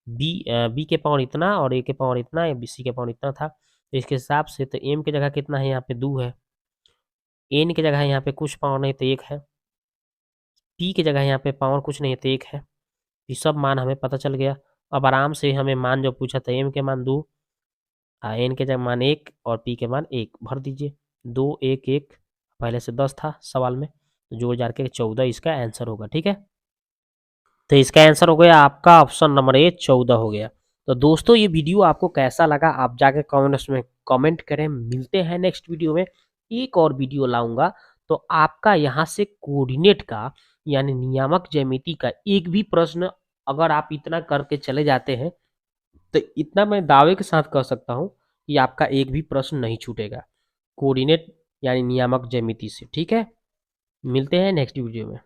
बी के पावर इतना और ए के पावर इतना या बी सी के पावर इतना था, तो इसके हिसाब से तो एम की जगह कितना है यहाँ पे 2 है, एन की जगह यहाँ पे कुछ पावर नहीं तो 1 है, पी की जगह यहाँ पे पावर कुछ नहीं है तो 1 है। ये सब मान हमें पता चल गया। अब आराम से हमें मान जो पूछा था एम के मान 2, एन के जगह मान 1 और पी के मान 1 भर दीजिए। 2 1 1 पहले से 10 था सवाल में, तो जोड़ जाड़ के 14 इसका आंसर होगा। ठीक है, तो इसका आंसर हो गया आपका ऑप्शन नंबर ए 14 हो गया। तो दोस्तों ये वीडियो आपको कैसा लगा आप जाके कमेंट्स में कमेंट करें। मिलते हैं नेक्स्ट वीडियो में, एक और वीडियो लाऊंगा। तो आपका यहाँ से कोऑर्डिनेट का यानी नियामक ज्यामिति का एक भी प्रश्न अगर आप इतना करके चले जाते हैं तो इतना मैं दावे के साथ कह सकता हूँ कि आपका एक भी प्रश्न नहीं छूटेगा कोऑर्डिनेट यानी नियामक ज्यामिति से। ठीक है, मिलते हैं नेक्स्ट वीडियो में।